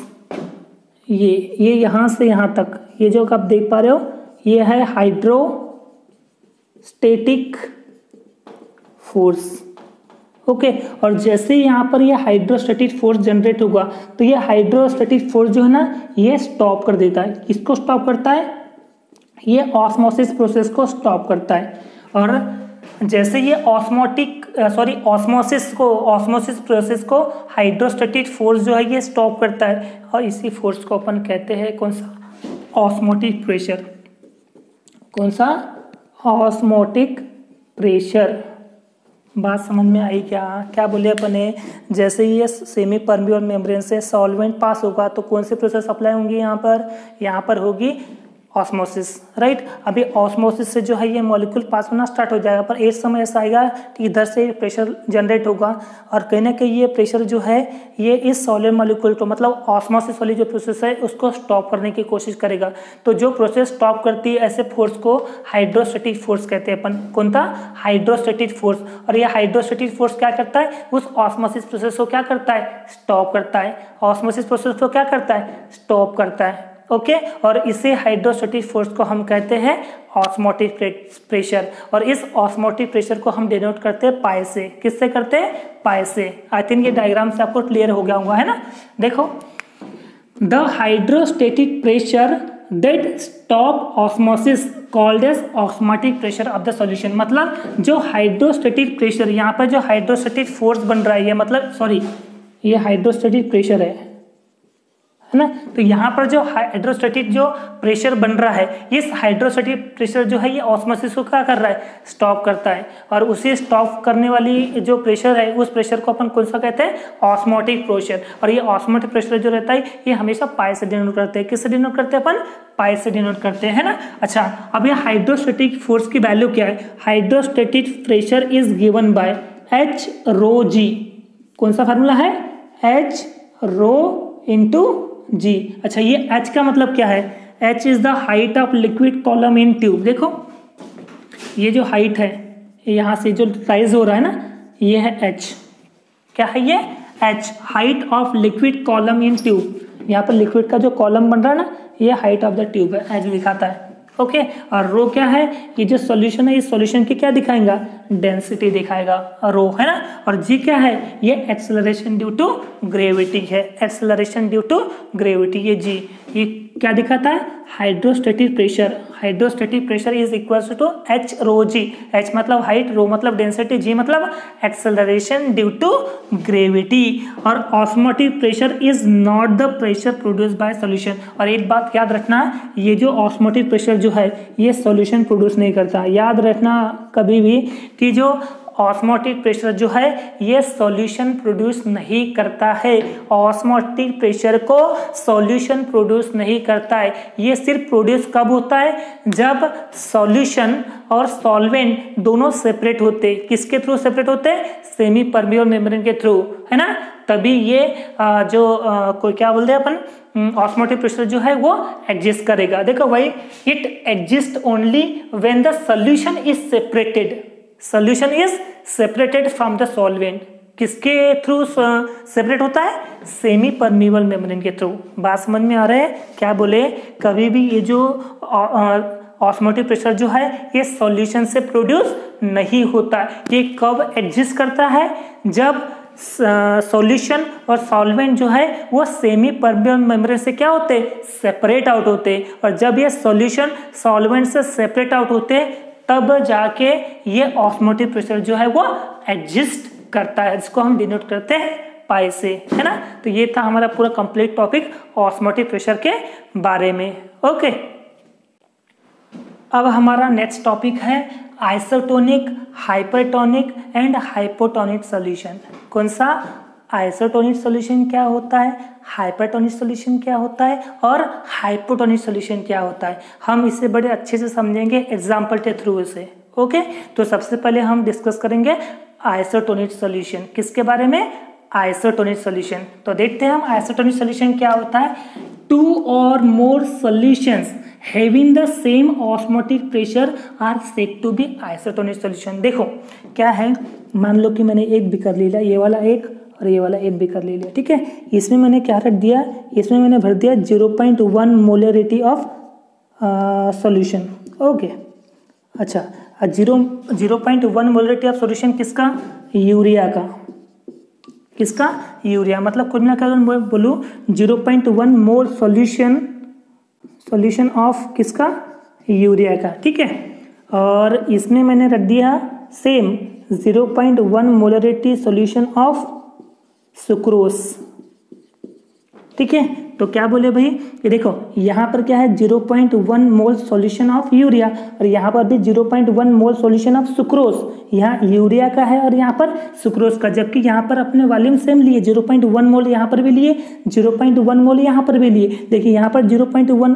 ये यहाँ से यहाँ तक, ये जो आप देख पा रहे हो ये है हाइड्रोस्टैटिक फोर्स। ओके। और जैसे यहाँ पर ये हाइड्रोस्टैटिक फोर्स जनरेट होगा तो ये हाइड्रोस्टैटिक फोर्स जो है ना ये स्टॉप कर देता है। किसको स्टॉप करता है? ये ऑस्मोसिस प्रोसेस को स्टॉप करता है। और जैसे ये ऑस्मोसिस प्रोसेस को हाइड्रोस्टैटिक फोर्स जो है ये स्टॉप करता है, और इसी फोर्स को अपन कहते हैं कौन सा? Osmotic pressure. कौन सा? Osmotic pressure. बात समझ में आई क्या? क्या बोले अपने? जैसे ये सेमी परमेबल मेम्ब्रेन से सॉल्वेंट पास होगा तो कौन सी प्रोसेस अप्लाई होंगी यहाँ पर होगी ऑस्मोसिस, राइट। अभी ऑस्मोसिस से जो है ये मॉलिक्यूल पास होना स्टार्ट हो जाएगा, पर एक समय ऐसा आएगा कि इधर से प्रेशर जनरेट होगा और कहीं ना कहीं ये प्रेशर जो है ये इस सॉलिड मॉलिक्यूल को, मतलब ऑस्मोसिस वाली जो प्रोसेस है उसको स्टॉप करने की कोशिश करेगा। तो जो प्रोसेस स्टॉप करती है ऐसे फोर्स को हाइड्रोस्टैटिक फोर्स कहते हैं अपन। कौन था? Hydrostatic force. और ये हाइड्रोस्टैटिक फोर्स क्या करता है? उस ऑस्मोसिस प्रोसेस को क्या करता है? स्टॉप करता है। ऑस्मोसिस प्रोसेस को क्या करता है? स्टॉप करता है, ओके। और इसे हाइड्रोस्टैटिक फोर्स को हम कहते हैं ऑस्मोटिक प्रेशर। और इस ऑस्मोटिक प्रेशर को हम डिनोट करते हैं पाई से। किससे करते हैं? पाई से। आई थिंक ये डायग्राम से आपको क्लियर हो गया होगा, है ना। देखो, the hydrostatic pressure that stop osmosis called as osmotic pressure of the solution. मतलब जो हाइड्रोस्टैटिक प्रेशर, यहाँ पर जो हाइड्रोस्टैटिक फोर्स बन रहा है, मतलब सॉरी ये हाइड्रोस्टैटिक प्रेशर है ना। तो यहाँ पर जो हाइड्रोस्टैटिक जो प्रेशर बन रहा है, इस हाइड्रोस्टैटिक प्रेशर जो है ये ऑस्मोसिस को क्या कर रहा है? स्टॉप करता है। और उसे स्टॉप करने वाली जो प्रेशर है उस प्रेशर को अपन कौन सा कहते हैं? Osmotic pressure. और ये ऑस्मोटिक प्रेशर जो रहता है ये हमेशा पाई से डिनोट करते हैं। किससे डिनोट करते हैं अपन? पाई से डिनोट करते हैं, है ना। अच्छा, अब ये हाइड्रोस्टैटिक फोर्स की वैल्यू क्या है? Hydrostatic pressure is given by h rho g. कौन सा फार्मूला है? H rho into g. अच्छा, ये H का मतलब क्या है? H is the height of liquid column in tube. देखो ये जो हाइट है, यहाँ से जो राइज हो रहा है ना, ये है H। क्या है ये? H, height of liquid column in tube. यहाँ पर लिक्विड का जो कॉलम बन रहा है ना, ये हाइट ऑफ द ट्यूब है, H दिखाता है, ओके। और रो क्या है? ये जो सॉल्यूशन है, इस सॉल्यूशन की क्या दिखाएगा? डेंसिटी दिखाएगा, रो, है ना। और जी क्या है? ये एक्सेलरेशन ड्यू टू ग्रेविटी है, एक्सेलरेशन ड्यू टू ग्रेविटी। ये जी, ये क्या दिखाता है? Hydrostatic pressure. Hydrostatic pressure is equal to H rho G. H मतलब हाइट, रो मतलब डेंसिटी, जी मतलब एक्सेलरेशन ड्यू टू ग्रेविटी। और osmotic pressure is not the pressure produce by solution. और एक बात याद रखना, ये जो ऑस्मोटिक प्रेशर जो है ये सॉल्यूशन प्रोड्यूस नहीं करता। याद रखना कभी भी कि जो ऑस्मोटिक प्रेशर जो है ये सॉल्यूशन प्रोड्यूस नहीं करता है। ऑस्मोटिक प्रेशर को सॉल्यूशन प्रोड्यूस नहीं करता है। ये सिर्फ प्रोड्यूस कब होता है? जब सॉल्यूशन और सॉल्वेंट दोनों सेपरेट होते। किसके थ्रू सेपरेट होते? सेमी परमेबल मेम्ब्रेन के थ्रू, है ना। तभी ये कोई क्या बोलते हैं अपन, ऑस्मोटिक प्रेशर जो है वो एग्जिस्ट करेगा। देखो भाई, it exist only when the solution is separated. Solution is separated from the solvent. किसके थ्रू सेपरेट होता है? सेमी परमेबल मेम्ब्रेन के थ्रू। बात समझ में आ रहा है? क्या बोले, कभी भी ये जो ऑस्मोटिक प्रेशर जो है ये सॉल्यूशन से प्रोड्यूस नहीं होता। ये कब एग्जिस्ट करता है? जब सॉल्यूशन और सॉल्वेंट जो है वो सेमी परमेबल मेम्ब्रेन से क्या होते? सेपरेट आउट होते। और जब ये सॉल्यूशन सॉल्वेंट से सेपरेट आउट होते तब जाके ये ऑस्मोटिक प्रेशर जो है वो एग्जिस्ट करता है, जिसको हम डिनोट करते हैं पाई से, है ना। तो ये था हमारा पूरा कंप्लीट टॉपिक ऑस्मोटिक प्रेशर के बारे में, ओके। अब हमारा नेक्स्ट टॉपिक है isotonic, hypertonic and hypotonic solution. कौन सा? आइसोटोनिक सॉल्यूशन क्या होता है, हाइपरटोनिक सॉल्यूशन क्या होता है और हाइपोटोनिक सॉल्यूशन क्या होता है, हम इसे बड़े अच्छे से समझेंगे एग्जाम्पल के थ्रू से, ओके। तो सबसे पहले हम डिस्कस करेंगे आइसोटोनिक सॉल्यूशन। किसके बारे में? Isotonic solution. तो देखते हैं हम आइसोटोनिक सॉल्यूशन क्या होता है। टू और मोर solutions having the same osmotic pressure are said to be isotonic solution। देखो क्या है, मान लो कि मैंने एक बीकर ले लिया, ये वाला एक और ये वाला एक बीकर ले लिया, ठीक है। इसमें मैंने क्या रख दिया? इसमें मैंने भर दिया 0.1 मोलरिटी ऑफ सॉल्यूशन, ओके। अच्छा, 0.1 मोलरिटी ऑफ सॉल्यूशन किसका? यूरिया का, किसका, यूरिया, मतलब कुल मिलाकर मैं बोलूँ 0.1 मोल सॉल्यूशन ऑफ किसका, यूरिया का, ठीक है। और इसमें मैंने रख दिया same 0.1 molarity solution of sucrose, ठीक है। तो क्या बोले भाई, ये देखो यहाँ पर क्या है 0.1 मोल सॉल्यूशन ऑफ यूरिया, और यहाँ पर भी 0.1 मोल सॉल्यूशन ऑफ सुक्रोज, यहाँ यूरिया का है और यहाँ पर सुक्रोज का, जबकि यहाँ पर अपने वॉल्यूम सेम लिए, 0.1 मोल यहाँ पर भी लिए, 0.1 मोल यहाँ पर भी लिए। देखिए यहाँ पर 0.1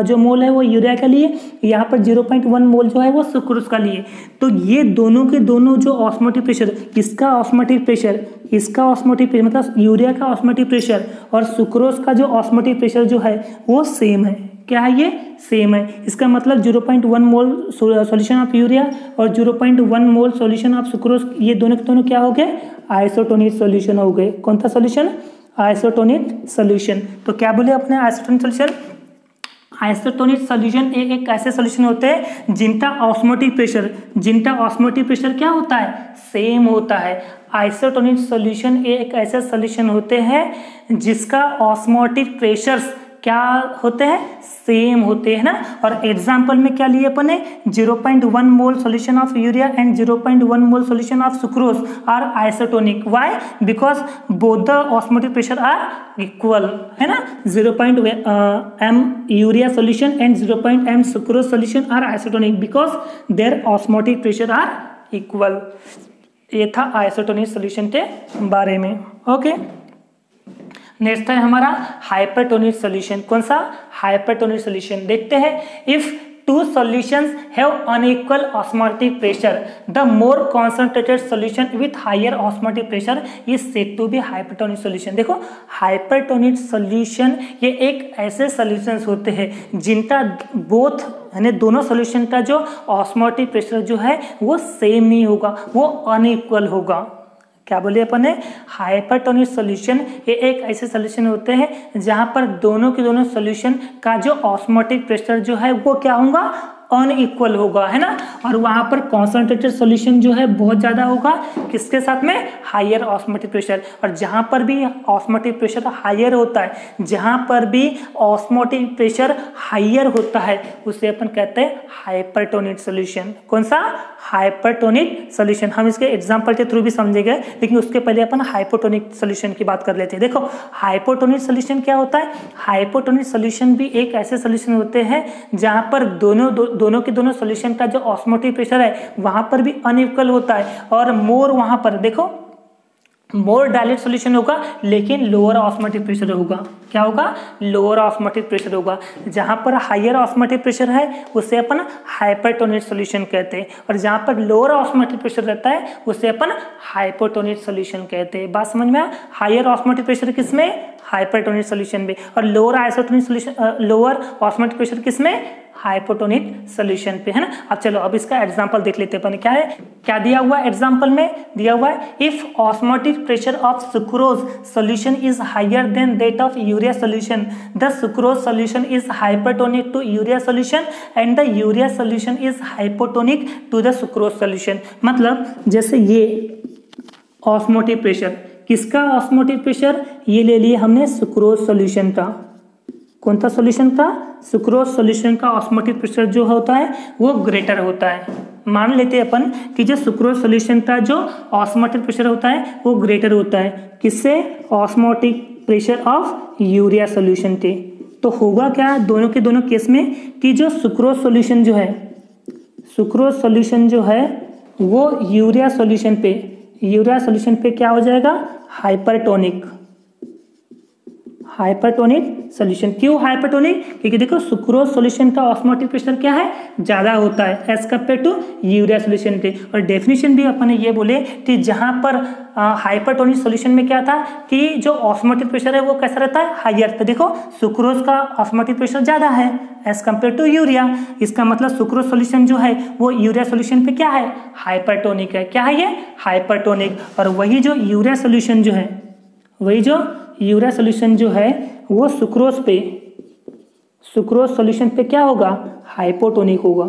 जो मोल है वो यूरिया का लिए, यहाँ पर 0.1 मोल जो है वो सुक्रोज का लिए। तो ये दोनों के दोनों जो ऑस्मोटिक प्रेशर, इसका ऑस्मोटिक प्रेशर, इसका ऑस्मोटिक प्रेशर, मतलब यूरिया का ऑस्मोटिक प्रेशर और सुक्रोज का जो ऑस्मोटिक प्रेशर जो है वो सेम है। क्या है ये, सेम है। इसका मतलब 0.1 मोल सॉल्यूशन ऑफ यूरिया और 0.1 मोल सॉल्यूशन ऑफ सुक्रोज, ये दोनों के दोनों क्या हो गए, आइसोटोनिक सॉल्यूशन हो गए। कौन सा सॉल्यूशन, आइसोटोनिक सॉल्यूशन। तो क्या बोले अपने आइसोटोनिक सॉल्यूशन, आइसोटोनिक सॉल्यूशन एक ऐसे सॉल्यूशन होते हैं जिनका ऑस्मोटिक प्रेशर क्या होता है, सेम होता है। आइसोटोनिक सॉल्यूशन एक ऐसे सॉल्यूशन होते हैं जिसका ऑस्मोटिक प्रेशर्स क्या होते हैं, सेम होते हैं ना। और एग्जाम्पल में क्या लिए अपन ने, 0.1 mole solution of urea and 0.1 mole solution of sucrose are isotonic. Why, because both the osmotic pressure are equal, है ना। 0.m urea solution and 0.m sucrose solution are isotonic because their osmotic pressure are equal. ये था isotonic solution के बारे में। Okay, next है हमारा hypertonic solution. कौन सा, हाइपरटोनिक सॉल्यूशन। देखते हैं, if two solutions have unequal osmotic pressure, the more concentrated solution with higher osmotic pressure is said to be hypertonic solution. देखो हाइपरटोनिक सॉल्यूशन ये एक ऐसे सॉल्यूशंस होते हैं जिनका बोथ यानी दोनों सॉल्यूशन का जो ऑस्मोटिक प्रेशर जो है वो सेम नहीं होगा, वो अनइक्वल होगा। क्या बोले अपन ने, हाइपरटोनिक सॉल्यूशन ये एक ऐसे सॉल्यूशन होते हैं जहां पर दोनों के दोनों सॉल्यूशन का जो ऑस्मोटिक प्रेशर जो है वो क्या होगा, अनइक्वल होगा, है ना। और वहां पर कॉन्सेंट्रेटेड सॉल्यूशन जो है बहुत ज्यादा होगा, किसके साथ में, हायर ऑस्मोटिक प्रेशर। और जहां पर भी ऑस्मोटिक प्रेशर हायर होता है, जहां पर भी ऑस्मोटिक प्रेशर हायर होता है उसे अपन कहते हैं हाइपरटोनिक सॉल्यूशन। कौन सा, हाइपरटोनिक सॉल्यूशन। हम इसके एग्जांपल के थ्रू भी समझेंगे, लेकिन उसके पहले अपन हाइपोटोनिक सॉल्यूशन की बात कर लेते हैं। देखो हाइपोटोनिक सॉल्यूशन क्या होता है, हाइपोटोनिक सॉल्यूशन भी एक ऐसे सॉल्यूशन होते हैं जहां पर दोनों के दोनों सॉल्यूशन का जो ऑस्मोटिक प्रेशर है वहां पर भी अनइक्वल होता है, और मोर वहां पर देखो मोर डायलेट सॉल्यूशन होगा लेकिन लोअर ऑस्मोटिक प्रेशर होगा। क्या होगा, लोअर ऑस्मोटिक प्रेशर होगा। जहां पर हायर ऑस्मोटिक प्रेशर है उसे अपन हाइपरटोनिक सॉल्यूशन कहते हैं, और जहां पर लोअर ऑस्मोटिक प्रेशर रहता है उसे अपन हाइपोटोनिक सॉल्यूशन कहते हैं। बात समझ में आया, हायर ऑस्मोटिक प्रेशर किसमें, हाइपरटोनिक सॉल्यूशन में, और lower isotonic solution, lower osmotic pressure किसमें, हाइपोटोनिक सॉल्यूशन पे, है ना। अब चलो अब इसका एग्जांपल देख लेते हैं। क्या है, क्या दिया हुआ एग्जांपल में, दिया हुआ है if osmotic pressure of sucrose solution is higher than that of urea solution, the sucrose solution is hypertonic to urea solution and the urea solution is hypotonic to the sucrose solution. मतलब जैसे ये osmotic pressure, किसका osmotic pressure, ये ले लिए हमने sucrose solution का। कौन सा सॉल्यूशन का, सुक्रोज सॉल्यूशन का ऑस्मोटिक प्रेशर जो होता है वो ग्रेटर होता है। मान लेते हैं अपन कि जो सुक्रोज सॉल्यूशन का जो ऑस्मोटिक प्रेशर होता है वो ग्रेटर होता है, किससे, osmotic pressure of urea solution के। तो होगा क्या दोनों के दोनों केस में कि जो सुक्रोज सॉल्यूशन जो है, सुक्रोज सॉल्यूशन जो है वो यूरिया सॉल्यूशन पे क्या हो जाएगा, हाइपरटोनिक सॉल्यूशन। क्यों हाइपरटोनिक, क्योंकि देखो सुक्रोज सॉल्यूशन का ऑस्मोटिक प्रेशर क्या है, ज्यादा होता है as compare to urea solution पे। और डेफिनेशन भी अपन ने ये बोले कि जहां पर हाइपरटोनिक सॉल्यूशन में क्या था कि जो ऑस्मोटिक प्रेशर है वो कैसा रहता है, हायर। तो देखो सुक्रोज का ऑस्मोटिक प्रेशर ज्यादा है एज कम्पेयर टू यूरिया, इसका मतलब सुक्रोज सॉल्यूशन जो है वो यूरिया सॉल्यूशन पे क्या है, हाइपरटोनिक है। क्या है ये, हाइपरटोनिक। और वही जो यूरिया सॉल्यूशन जो है वो सुक्रोज सॉल्यूशन पे क्या होगा, हाइपोटोनिक होगा।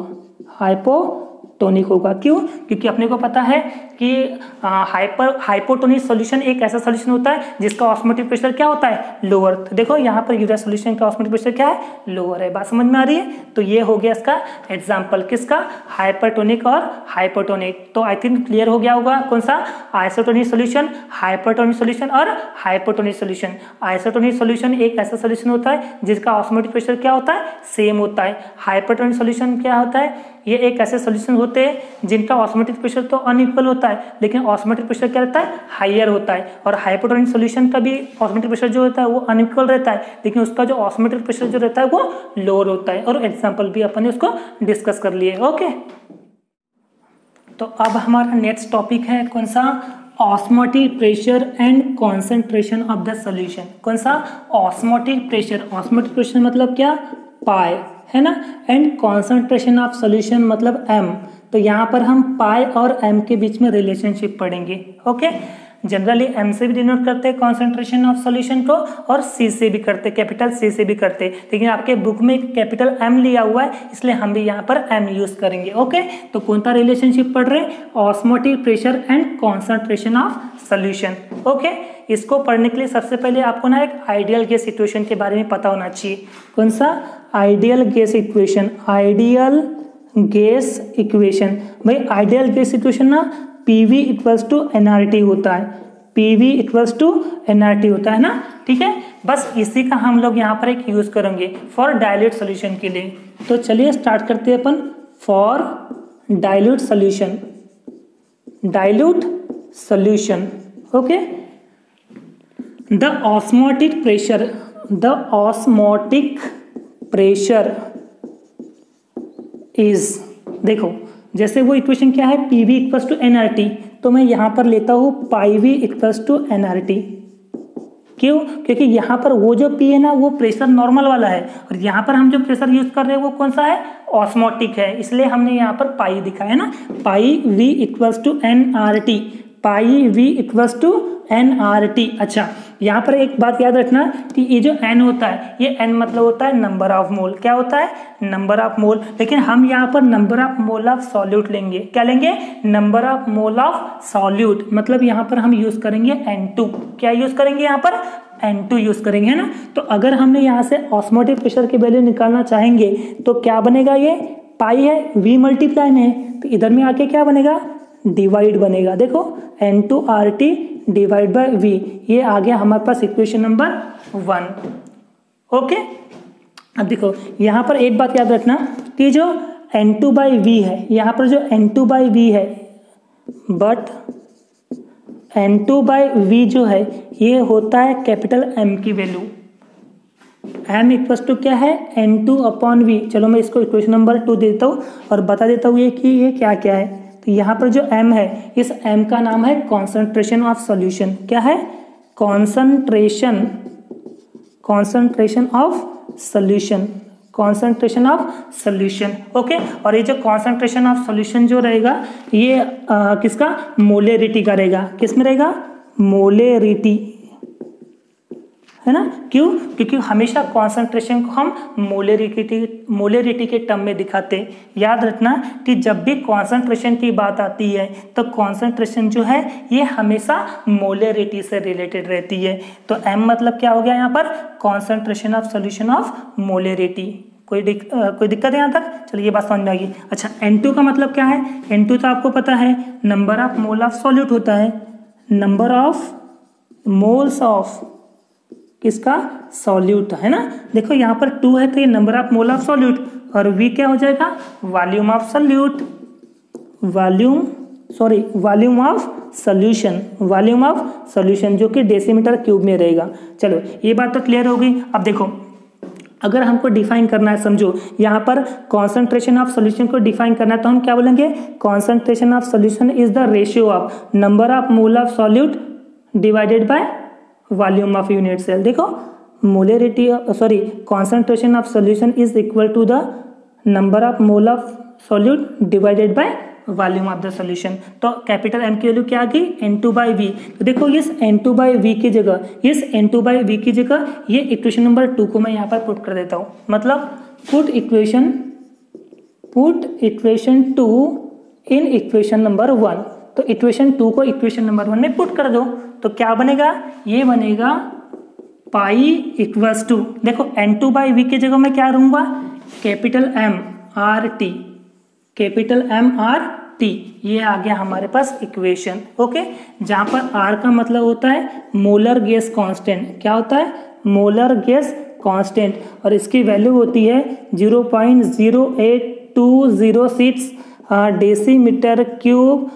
क्यों, क्योंकि अपने को पता है कि हाइपोटोनिक सॉल्यूशन एक ऐसा सॉल्यूशन होता है जिसका ऑस्मोटिक प्रेशर क्या होता है, लोअर। तो देखो यहाँ पर यूरिया सॉल्यूशन का ऑस्मोटिक प्रेशर क्या है, लोअर है। बात समझ में आ रही है? तो ये हो गया इसका एग्जाम्पल, किसका, हाइपरटोनिक और हाइपोटोनिक। तो आई थिंक क्लियर हो गया होगा कौन सा, आइसोटोनिक सॉल्यूशन, हाइपरटोनिक सॉल्यूशन और हाइपोटोनिक सॉल्यूशन। आइसोटोनिक सॉल्यूशन एक ऐसा सॉल्यूशन होता है जिसका ऑस्मोटिक प्रेशर क्या होता है, सेम होता है। हाइपरटोनिक सॉल्यूशन क्या होता है, ये एक ऐसे सॉल्यूशन होते हैं जिनका ऑस्मोटिक प्रेशर तो अनइक्वल होता है लेकिन ऑस्मोटिक प्रेशर क्या रहता है, हायर होता है। और हाइपोटोनिक सॉल्यूशन का भी ऑस्मोटिक प्रेशर जो होता है वो अनइक्वल रहता है लेकिन उसका जो ऑस्मोटिक प्रेशर जो रहता है वो लोअर होता है। और एग्जांपल भी अपन ने उसको डिस्कस कर लिए। ओके, तो अब हमारा नेक्स्ट टॉपिक है कौन सा, osmotic pressure and concentration of the solution. कौन सा, ऑस्मोटिक प्रेशर। ऑस्मोटिक प्रेशर मतलब क्या, पाई, है ना, एंड कॉन्सेंट्रेशन ऑफ सॉल्यूशन मतलब एम। तो यहाँ पर हम पाई और एम के बीच में रिलेशनशिप पढ़ेंगे। ओके, जनरली एम से भी डिनोट करते हैं कॉन्सेंट्रेशन ऑफ सॉल्यूशन को और सी से भी करते, कैपिटल सी से भी करते, लेकिन आपके बुक में कैपिटल एम लिया हुआ है इसलिए हम भी यहाँ पर एम यूज करेंगे। ओके, तो कौन सा रिलेशनशिप पढ़ रहे हैं, osmotic pressure and concentration of solution. Okay, इसको पढ़ने के लिए सबसे पहले आपको ना एक आइडियल गैस इक्वेशन के बारे में पता होना चाहिए। कौन सा, ideal gas equation. Ideal gas equation, भाई आइडियल गैस इक्वेशन ना PV इक्वल्स टू nRT होता है, PV इक्वल्स टू nRT होता है ना, ठीक है। बस इसी का हम लोग यहाँ पर एक यूज करेंगे फॉर डाइल्यूट सॉल्यूशन के लिए। तो चलिए स्टार्ट करते हैं अपन, for dilute solution, dilute solution. Okay, the osmotic pressure, the osmotic pressure is, देखो जैसे वो इक्वेशन क्या है, PV इक्वल्स टू nRT, तो मैं यहाँ पर लेता हूँ PV इक्वल्स टू nRT। क्यों, क्योंकि यहाँ पर वो जो P है ना वो प्रेशर नॉर्मल वाला है और यहाँ पर हम जो प्रेशर यूज कर रहे हैं वो कौन सा है, ऑस्मोटिक है, इसलिए हमने यहाँ पर पाई दिखाया ना, PV equals to nRT, PV equals to nRT। अच्छा, यहाँ पर एक बात याद रखना कि ये जो n होता है, ये n मतलब होता है नंबर ऑफ मोल। क्या होता है, नंबर ऑफ मोल। लेकिन हम यहाँ पर number of mole of solute लेंगे। क्या लेंगे, number of mole of solute. मतलब यहाँ पर हम यूज करेंगे N2। क्या यूज करेंगे यहाँ पर, N2 यूज करेंगे, है ना। तो अगर हमने यहाँ से ऑस्मोटिक प्रेशर की वैल्यू निकालना चाहेंगे तो क्या बनेगा, ये पाई है, V मल्टीप्लाई में है, तो इधर में आके क्या बनेगा, डिवाइड बनेगा। देखो N2RT डिवाइड बाय V, ये आ गया हमारे पास इक्वेशन नंबर 1। ओके, अब देखो यहाँ पर एक बात याद रखना कि जो N2 बाई V है, यहाँ पर जो N2 बाई V है, बट N2 बाई V जो है ये होता है कैपिटल M की वैल्यू। M इक्वल्स टू क्या है, N2 अपॉन V। चलो मैं इसको इक्वेशन नंबर 2 देता हूँ और बता देता हूँ ये कि ये क्या क्या है। तो यहाँ पर जो M है, इस M का नाम है कॉन्सेंट्रेशन ऑफ सॉल्यूशन। क्या है, concentration, concentration of solution, concentration of solution. Okay, और ये जो कॉन्सेंट्रेशन ऑफ सॉल्यूशन जो रहेगा ये किसका, मोलेरिटी का रहेगा। किस में रहेगा, मोलेरिटी, है ना। क्यों, क्योंकि हमेशा कॉन्सेंट्रेशन को हम मोलेरिटी के टर्म में दिखाते हैं। याद रखना कि जब भी कॉन्सेंट्रेशन की बात आती है तो कॉन्सेंट्रेशन जो है ये हमेशा मोलेरिटी से रिलेटेड रहती है। तो M मतलब क्या हो गया यहाँ पर, कॉन्सेंट्रेशन ऑफ सॉल्यूशन ऑफ मोलेरिटी। कोई दिक्कत है यहाँ तक, चलिए ये बात समझ में आ गई। अच्छा, N2 का मतलब क्या है, N2 तो आपको पता है number of mole of solute होता है, नंबर ऑफ मोल्स ऑफ किसका, सॉल्यूट, है ना। देखो यहाँ पर 2 है तो ये number of mole of solute, और V क्या हो जाएगा, volume of solute, volume of solution, volume of solution जो कि डेसीमीटर क्यूब में रहेगा। चलो ये बात तो क्लियर हो गई। अब देखो अगर हमको डिफाइन करना है, समझो यहाँ पर कॉन्सेंट्रेशन ऑफ सॉल्यूशन को डिफाइन करना है तो हम क्या बोलेंगे, concentration of solution is the ratio of number of mole of solute divided by volume of unit cell. देखो molarity, concentration of solution is equal to the number of mole of solute divided by volume of the solution. तो capital M की value क्या आ गई, N2 by V। तो देखो इस N2 by V की जगह, इस N2 बाई V की जगह ये इक्वेशन नंबर 2 को मैं यहाँ पर पुट कर देता हूँ। मतलब put equation 2 in equation number 1। तो इक्वेशन 2 को इक्वेशन नंबर 1 में पुट कर दो, तो क्या बनेगा, ये बनेगा पाई इक्वल्स टू, देखो N2/V की जगह मैं क्या रहूंगा, कैपिटल M/R/T, कैपिटल M/R/T, ये आ गया हमारे पास इक्वेशन। ओके, जहां पर R का मतलब होता है मोलर गैस कांस्टेंट, क्या होता है, मोलर गैस कांस्टेंट, और इसकी वैल्यू होती है 0.08206 decimetre cube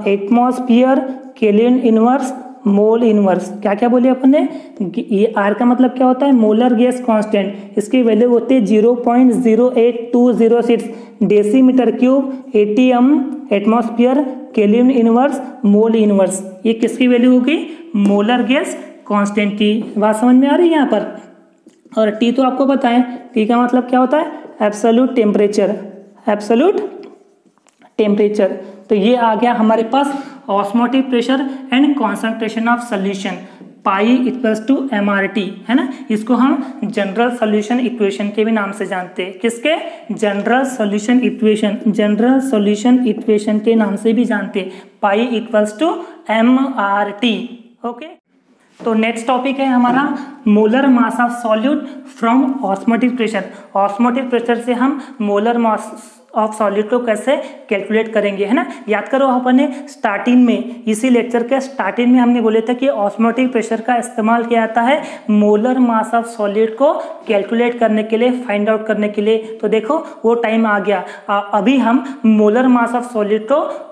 atmosphere kelvin inverse mole inverse. क्या क्या बोले अपन ने, ये आर का मतलब क्या होता है, मोलर गैस कांस्टेंट, इसकी वैल्यू होती है 0.08206 decimetre cube ATM atmosphere kelvin inverse mole inverse. ये किसकी वैल्यू होगी, मोलर गैस कांस्टेंट की। बात समझ में आ रही है यहाँ पर। और टी तो आपको पता है, टी का मतलब क्या होता है, एब्सोल्यूट टेम्परेचर, एब्सोल्यूट टेम्परेचर। तो ये आ गया हमारे पास osmotic pressure and concentration of solution, pi equals to MRT, है ना। इसको हम जनरल सोल्यूशन इक्वेशन के भी नाम से जानते हैं, किसके, general solution equation, general solution equation के नाम से भी जानते हैं, pi equals to MRT। Okay, तो नेक्स्ट टॉपिक है हमारा molar mass of solute from osmotic pressure. Osmotic pressure से हम मोलर मास ऑफ सॉल्यूट को कैसे कैलकुलेट करेंगे, है ना। याद करो अपने स्टार्टिंग में, इसी लेक्चर के स्टार्टिंग में हमने बोले थे कि ऑस्मोटिक प्रेशर का इस्तेमाल किया जाता है मोलर मास ऑफ सॉल्यूट को कैलकुलेट करने के लिए, फाइंड आउट करने के लिए। तो देखो वो टाइम आ गया, अभी हम मोलर मास ऑफ सॉल्यूट को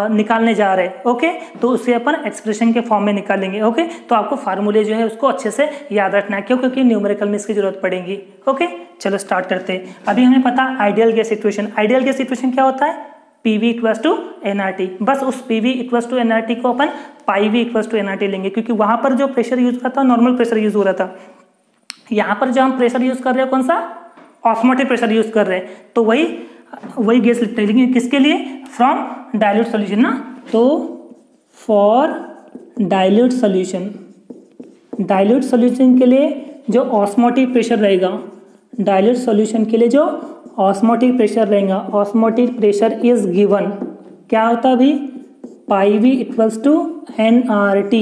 निकालने जा रहे हैं। ओके, तो उसे अपन एक्सप्रेशन के फॉर्म में निकालेंगे। ओके, तो आपको फार्मूले जो है उसको अच्छे से याद रखना है, क्यों, क्योंकि न्यूमेरिकल में इसकी जरूरत पड़ेगी। ओके, चलो स्टार्ट करते हैं। अभी हमें पता ideal gas equation, ideal gas equation क्या होता है, PV इक्वल्स टू NRT। बस उस PV इक्वल्स टू NRT को अपन पाई V इक्वल्स टू NRT लेंगे, क्योंकि वहां पर जो प्रेशर यूज हो रहा था नॉर्मल प्रेशर यूज हो रहा था। यहाँ पर जो हम प्रेशर यूज कर रहे हैं कौन सा, ऑस्मोटिक प्रेशर यूज कर रहे हैं, तो वही गैस लिखते हैं, लेकिन किसके लिए, फ्रॉम डाइल्यूट सोल्यूशन ना। तो for dilute solution, dilute solution के लिए जो ऑस्मोटिक प्रेशर रहेगा, डाइल्यूट सोल्यूशन के लिए जो ऑस्मोटिक प्रेशर रहेगा, ऑस्मोटिक प्रेशर इज गिवन, क्या होता है अभी, pi V equals to NRT,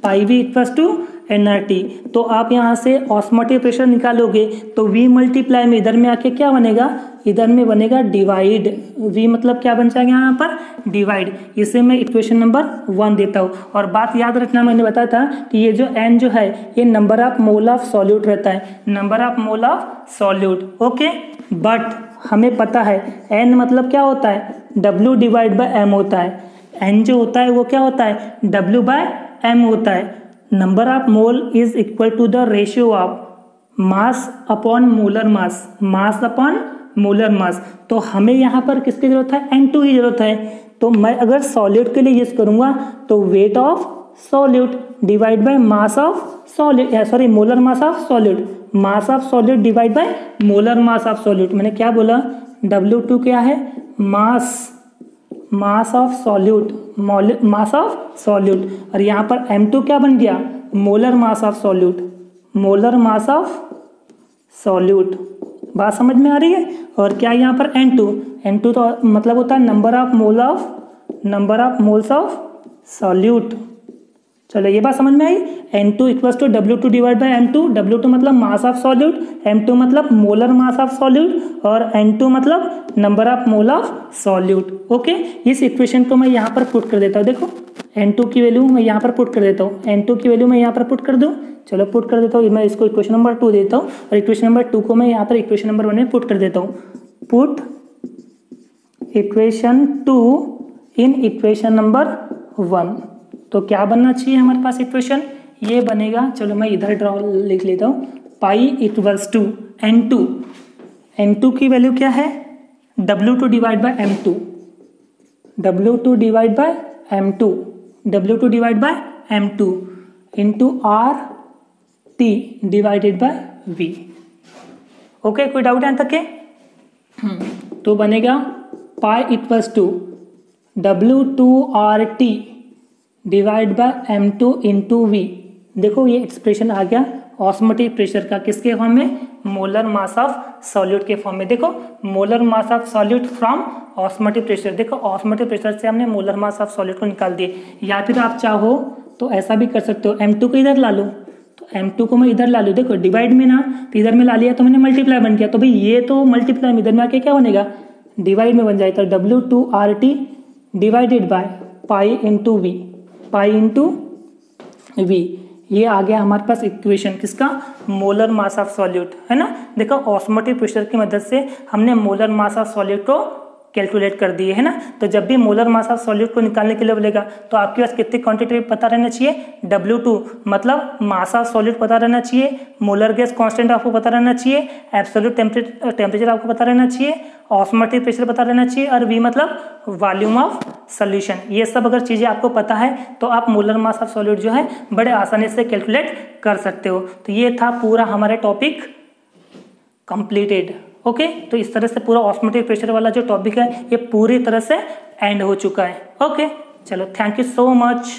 pi V equals to NRT। तो आप यहाँ से ऑस्मोटिक प्रेशर निकालोगे तो V मल्टीप्लाई में इधर में आके क्या बनेगा, इधर में बनेगा डिवाइड, V मतलब क्या बन जाएगा यहाँ पर, डिवाइड। इसे मैं इक्वेशन नंबर 1 देता हूँ। और बात याद रखना, मैंने बताया था कि ये जो N जो है ये number of mole of solute रहता है, number of mole of solute. Okay, but हमें पता है N मतलब क्या होता है, W डिवाइड बाय M होता है। N जो होता है वो क्या होता है, W बाय M होता है। Number of mole is equal to the ratio of mass upon molar mass, mass upon molar mass. तो हमें यहाँ पर किसकी जरूरत है, N2 की जरूरत है। तो मैं अगर सॉल्यूट के लिए यूज करूंगा तो weight of solute divide by mass of solute, sorry molar mass of solute, mass of solute divide by molar mass of solute. मैंने क्या बोला, W2 क्या है, मास of solute, mass of solute, और यहाँ पर M2 क्या बन गया, molar mass of solute, molar mass of solute. बात समझ में आ रही है। और क्या यहाँ पर N2 तो मतलब होता है number of moles of solute. चलो ये बात समझ में आई। N2 equals to W2 divide by M2, W2 मतलब मास ऑफ सॉल्यूट, M2 मतलब मोलर मास ऑफ सॉल्यूट, और N2 मतलब number of mole of solute. Okay, इस इक्वेशन को मैं यहाँ पर पुट कर देता हूँ। देखो N2 की वैल्यू मैं यहाँ पर पुट कर देता हूँ, N2 की वैल्यू मैं यहाँ पर पुट कर दूँ। चलो पुट कर देता हूँ, मैं इसको इक्वेशन नंबर 2 देता हूँ, और इक्वेशन नंबर 2 को मैं यहाँ पर इक्वेशन नंबर 1 में पुट कर देता हूँ। Put equation 2 in equation number 1। तो क्या बनना चाहिए हमारे पास इक्वेशन, ये बनेगा, चलो मैं इधर ड्रॉ लिख लेता हूँ, पाई इक्वल्स टू N2 की वैल्यू क्या है, W2 divide by M2, W2 divide by M2, W2 divide by M2 into RT divided by V। Okay, कोई डाउट है तक के? तो बनेगा pi equals to W2RT divide by M2 into V। देखो ये एक्सप्रेशन आ गया ऑस्मोटिक प्रेशर का, किसके फॉर्म में, मोलर मास ऑफ सॉल्यूट के फॉर्म में। देखो molar mass of solute from osmotic pressure, देखो ऑस्मोटिक प्रेशर से हमने मोलर मास ऑफ सॉल्यूट को निकाल दिए। या फिर आप चाहो तो ऐसा भी कर सकते हो, M2 को इधर ला लो, तो M2 को मैं इधर ला लूँ, देखो डिवाइड में ना, तो इधर में ला लिया तो मैंने मल्टीप्लाई बन गया, तो भाई ये तो मल्टीप्लाई में इधर में आके क्या बनेगा, डिवाइड में बन जाएगा, W2RT divided by pi into V. ये आ गया हमारे पास इक्वेशन किसका, मोलर मास ऑफ सॉल्यूट, है ना। देखो ऑस्मोटिक प्रेशर की मदद से हमने मोलर मास ऑफ सॉल्यूट को कैलकुलेट कर दिए, है ना। तो जब भी मोलर मास ऑफ सॉल्यूट को निकालने के लिए बोलेगा तो आपके पास कितनी क्वांटिटी पता रहना चाहिए, W2 मतलब मास ऑफ सॉल्यूट पता रहना चाहिए, मोलर गैस कांस्टेंट आपको पता रहना चाहिए, एब्सोल्यूट टेम्परेचर आपको पता रहना चाहिए, ऑस्मोटिक प्रेशर पता रहना चाहिए, और V मतलब वॉल्यूम ऑफ सॉल्यूशन। ये सब अगर चीजें आपको पता है तो आप मोलर मास ऑफ सॉल्यूट जो है बड़े आसानी से कैलकुलेट कर सकते हो। तो ये था पूरा हमारा टॉपिक कंप्लीटेड। ओके, तो इस तरह से पूरा ऑस्मोटिक प्रेशर वाला जो टॉपिक है ये पूरी तरह से एंड हो चुका है। ओके, चलो थैंक यू सो मच।